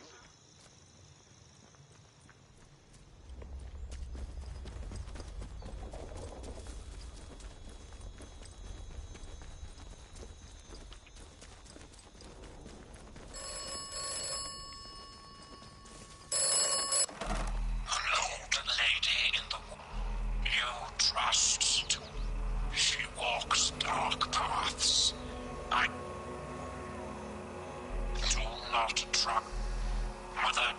An old lady in the you trust. She walks dark paths. I do not trust. Mother.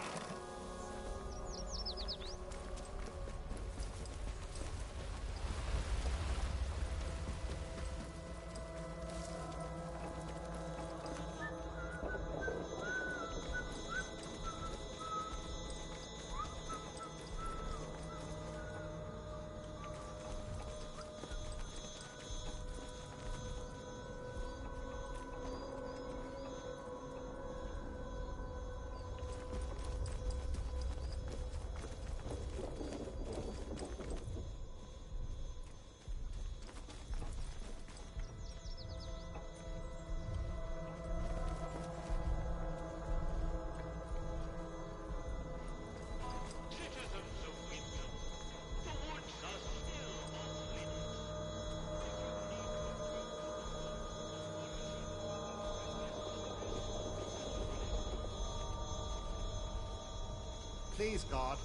Please, God.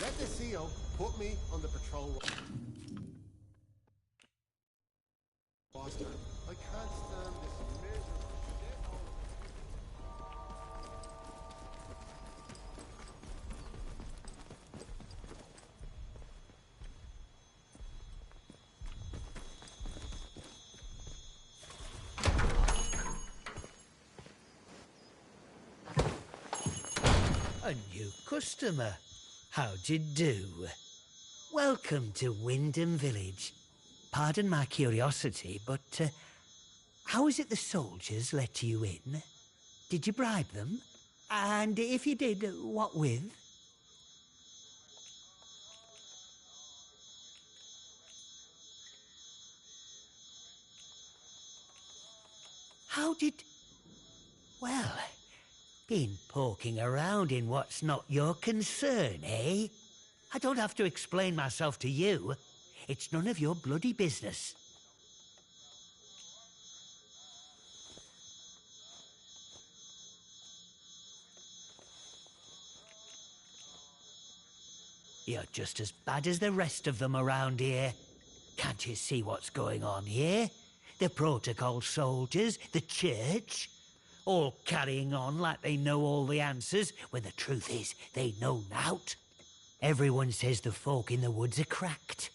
Let the CO put me on the patrol roster. I can't stand this miserable shit. A new customer. How'd you do? Welcome to Wyndham Village. Pardon my curiosity, but how is it the soldiers let you in? Did you bribe them? And if you did, what with? How did... Well, been poking around in what's not your concern, eh? I don't have to explain myself to you. It's none of your bloody business. You're just as bad as the rest of them around here. Can't you see what's going on here? The protocol soldiers, the church, all carrying on like they know all the answers, when the truth is they know nought. Everyone says the folk in the woods are cracked,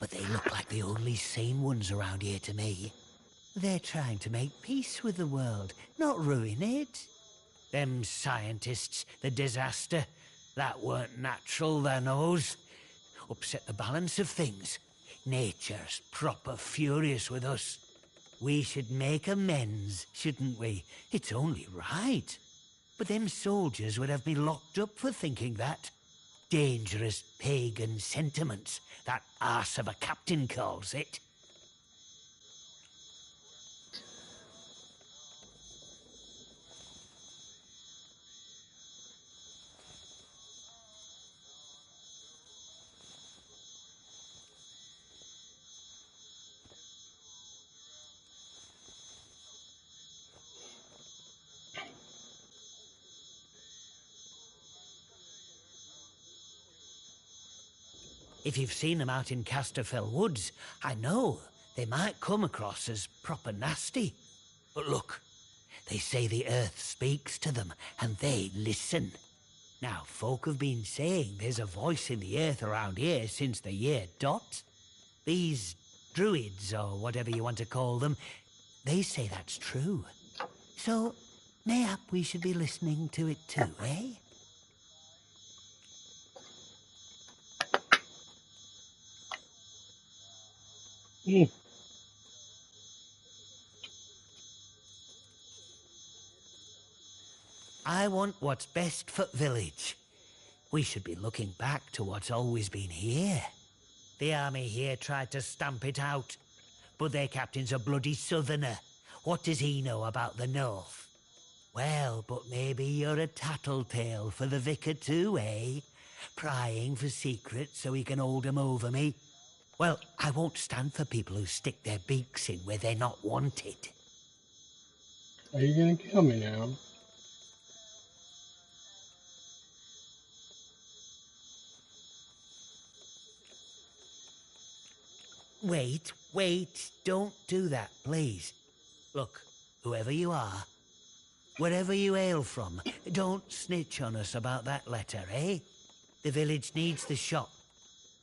but they look like the only sane ones around here to me. They're trying to make peace with the world, not ruin it. Them scientists, the disaster, that weren't natural, their knows. Upset the balance of things. Nature's proper furious with us. We should make amends, shouldn't we? It's only right. But them soldiers would have me locked up for thinking that. Dangerous pagan sentiments, that arse of a captain calls it. If you've seen them out in Casterfell Woods, I know they might come across as proper nasty. But look, they say the earth speaks to them, and they listen. Now, folk have been saying there's a voice in the earth around here since the year dot. These druids, or whatever you want to call them, they say that's true. So, mayhap we should be listening to it too, eh? I want what's best for village. We should be looking back to what's always been here. The army here tried to stamp it out, but their captain's a bloody southerner. What does he know about the north? Well, but maybe you're a tattletale for the vicar too, eh? Prying for secrets so he can hold 'em over me. Well, I won't stand for people who stick their beaks in where they're not wanted. Are you gonna kill me now? Wait, don't do that, please. Look, whoever you are, wherever you hail from, don't snitch on us about that letter, eh? The village needs the shop.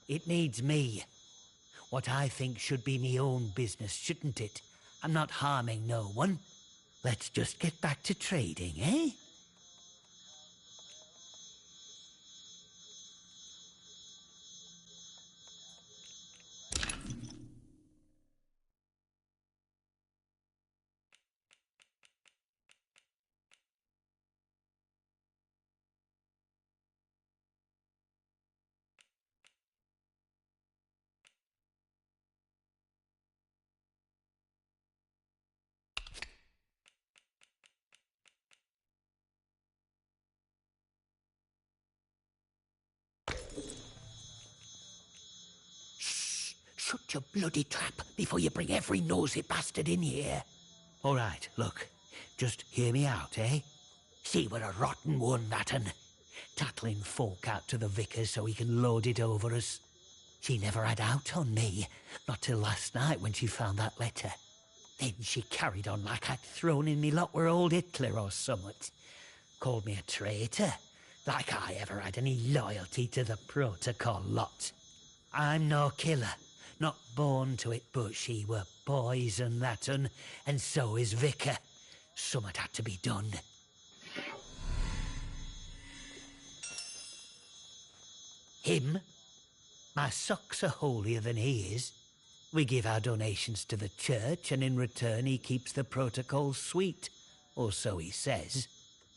It needs me. What I think should be me own business, shouldn't it? I'm not harming no one. Let's just get back to trading, eh? Shut your bloody trap before you bring every nosy bastard in here. All right, look, just hear me out, eh? See, we're a rotten one, that un. Tattling folk out to the vicar so he can load it over us. She never had out on me, not till last night when she found that letter. Then she carried on like I'd thrown in me lot were old Hitler or summat. Called me a traitor, like I ever had any loyalty to the protocol lot. I'm no killer, not born to it, but she were poison, that un, and so is Vicar. Summat had to be done. Him? My socks are holier than he is. We give our donations to the church, and in return he keeps the protocol sweet, or so he says.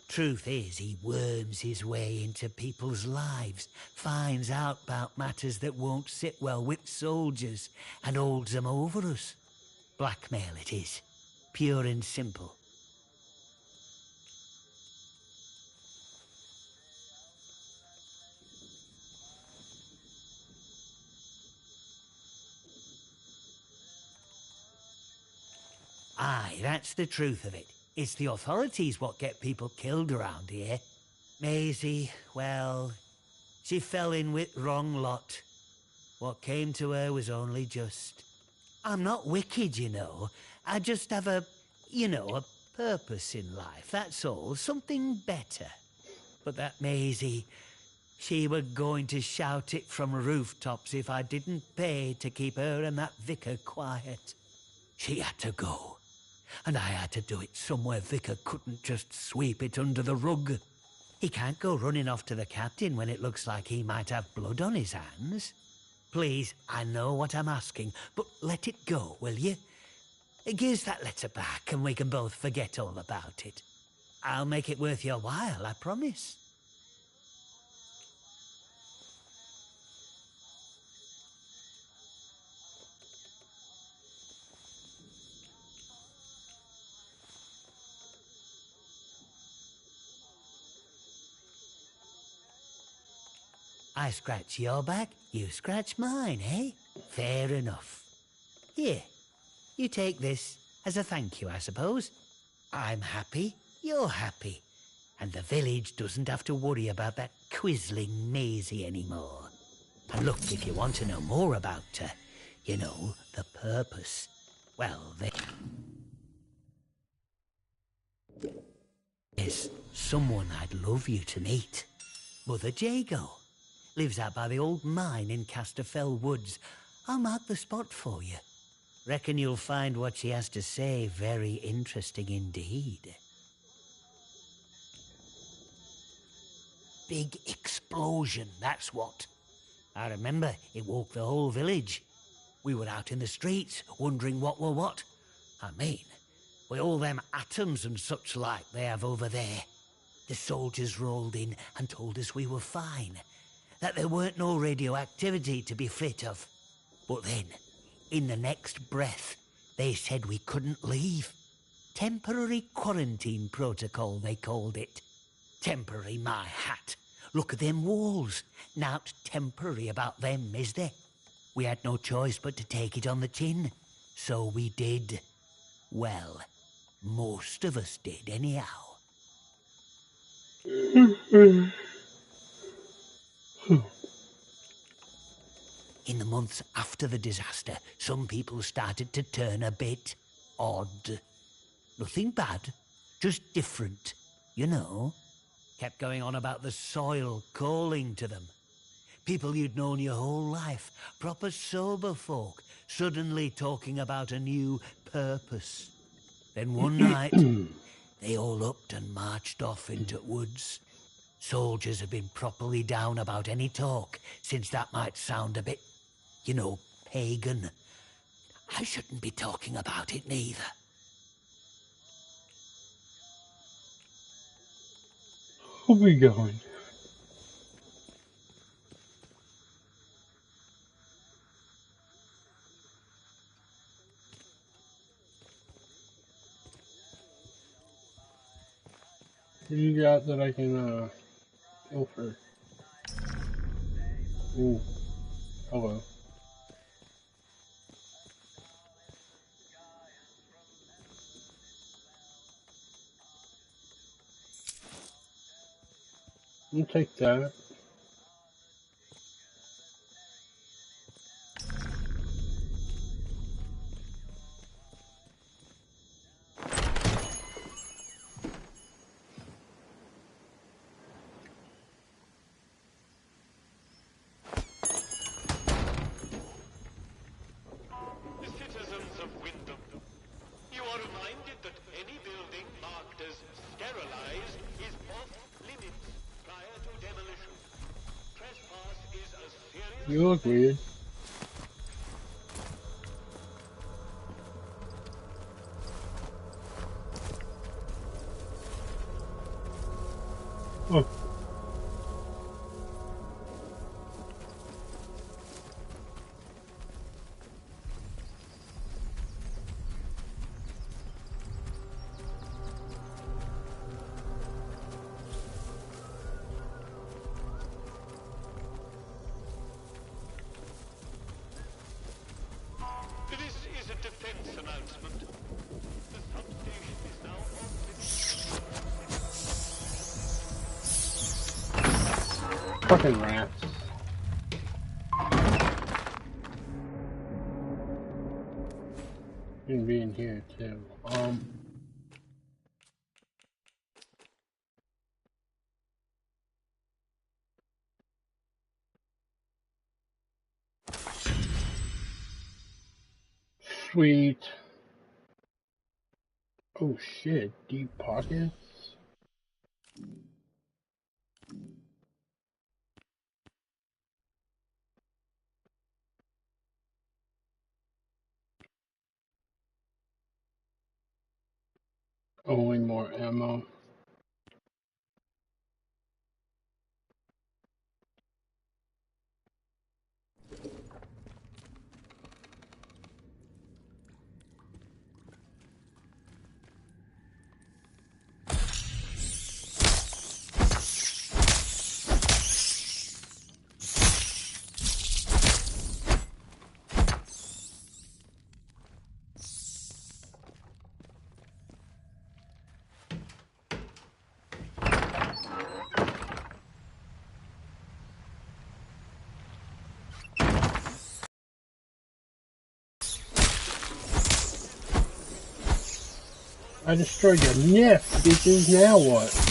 Truth is, he worms his way into people's lives, finds out about matters that won't sit well with soldiers, and holds them over us. Blackmail it is, pure and simple. Aye, that's the truth of it. It's the authorities what get people killed around here. Maisie, well, she fell in with wrong lot. What came to her was only just. I'm not wicked, you know. I just have a purpose in life, that's all. Something better. But that Maisie, she were going to shout it from rooftops if I didn't pay to keep her and that vicar quiet. She had to go. And I had to do it somewhere Vicar couldn't just sweep it under the rug. He can't go running off to the captain when it looks like he might have blood on his hands. Please, I know what I'm asking, but let it go, will you? Give us that letter back and we can both forget all about it. I'll make it worth your while, I promise. I scratch your back, you scratch mine, eh? Fair enough. Here, you take this as a thank you, I suppose. I'm happy, you're happy, and the village doesn't have to worry about that quizzling Maisie anymore. And look, if you want to know more about her, you know, the purpose, well, there's someone I'd love you to meet. Mother Jago. Lives out by the old mine in Casterfell Woods. I'll mark the spot for you. Reckon you'll find what she has to say very interesting indeed. Big explosion, that's what. I remember it woke the whole village. We were out in the streets, wondering what were what. I mean, with all them atoms and such like they have over there. The soldiers rolled in and told us we were fine, that there weren't no radioactivity to be frit of. But then, in the next breath, they said we couldn't leave. Temporary quarantine protocol, they called it. Temporary, my hat. Look at them walls. Nowt temporary about them, is there? We had no choice but to take it on the chin. So we did. Well, most of us did anyhow. In the months after the disaster, some people started to turn a bit odd. Nothing bad, just different, you know. Kept going on about the soil calling to them. People you'd known your whole life, proper sober folk, suddenly talking about a new purpose. Then one night, they all upped and marched off into woods. Soldiers have been properly down about any talk, since that might sound a bit, you know, pagan. I shouldn't be talking about it neither. Where are we going? What do you got that I can, pilfer? Ooh. Hello. I'll take that. Citizens of Wyndham, you are reminded that any building marked as sterilized is off limits prior to demolition. Trespass is a serious You look weird. Oh. This is a defense announcement. The substation is now off limits. Fucking rats. You can be in here too. Sweet. Oh shit, deep pockets? Only more ammo. I destroyed your nest, bitches. Now what?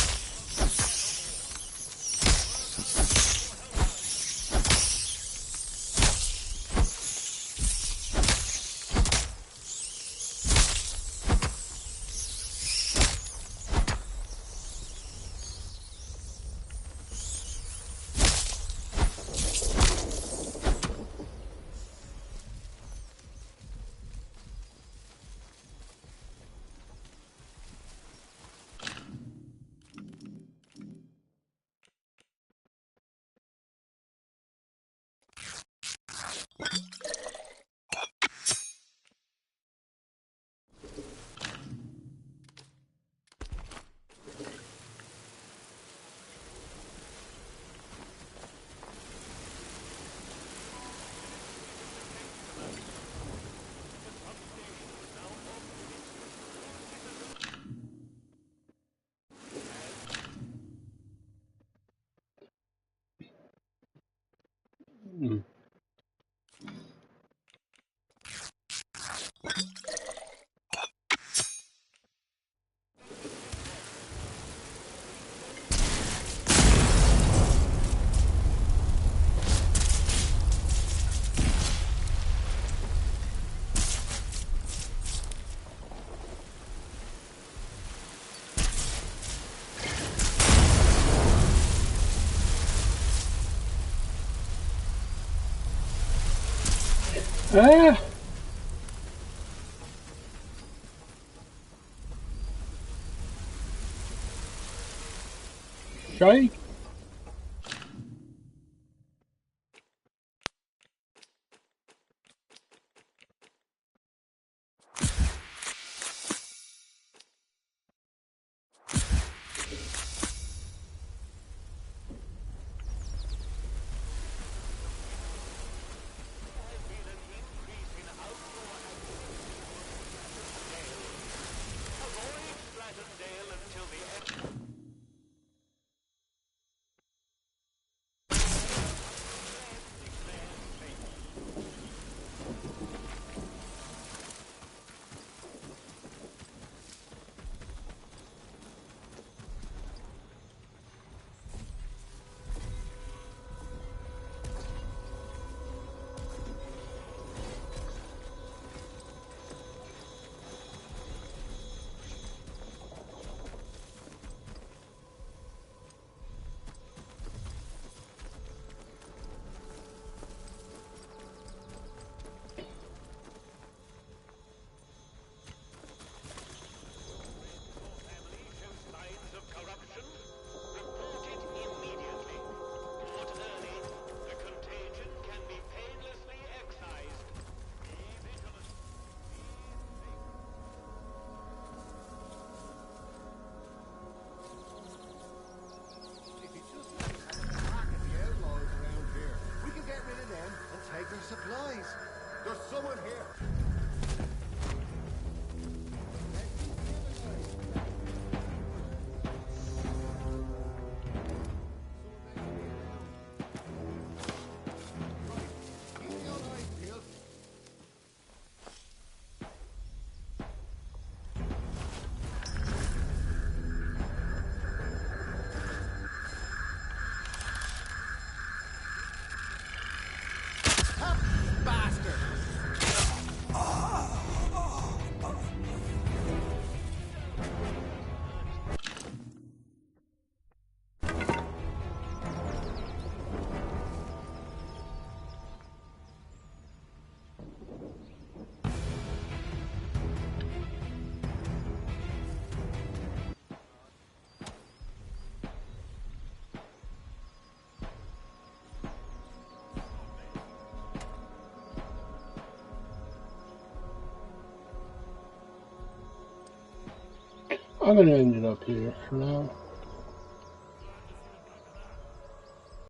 Ah! Shite! Supplies. There's someone here. I'm gonna end it up here for now.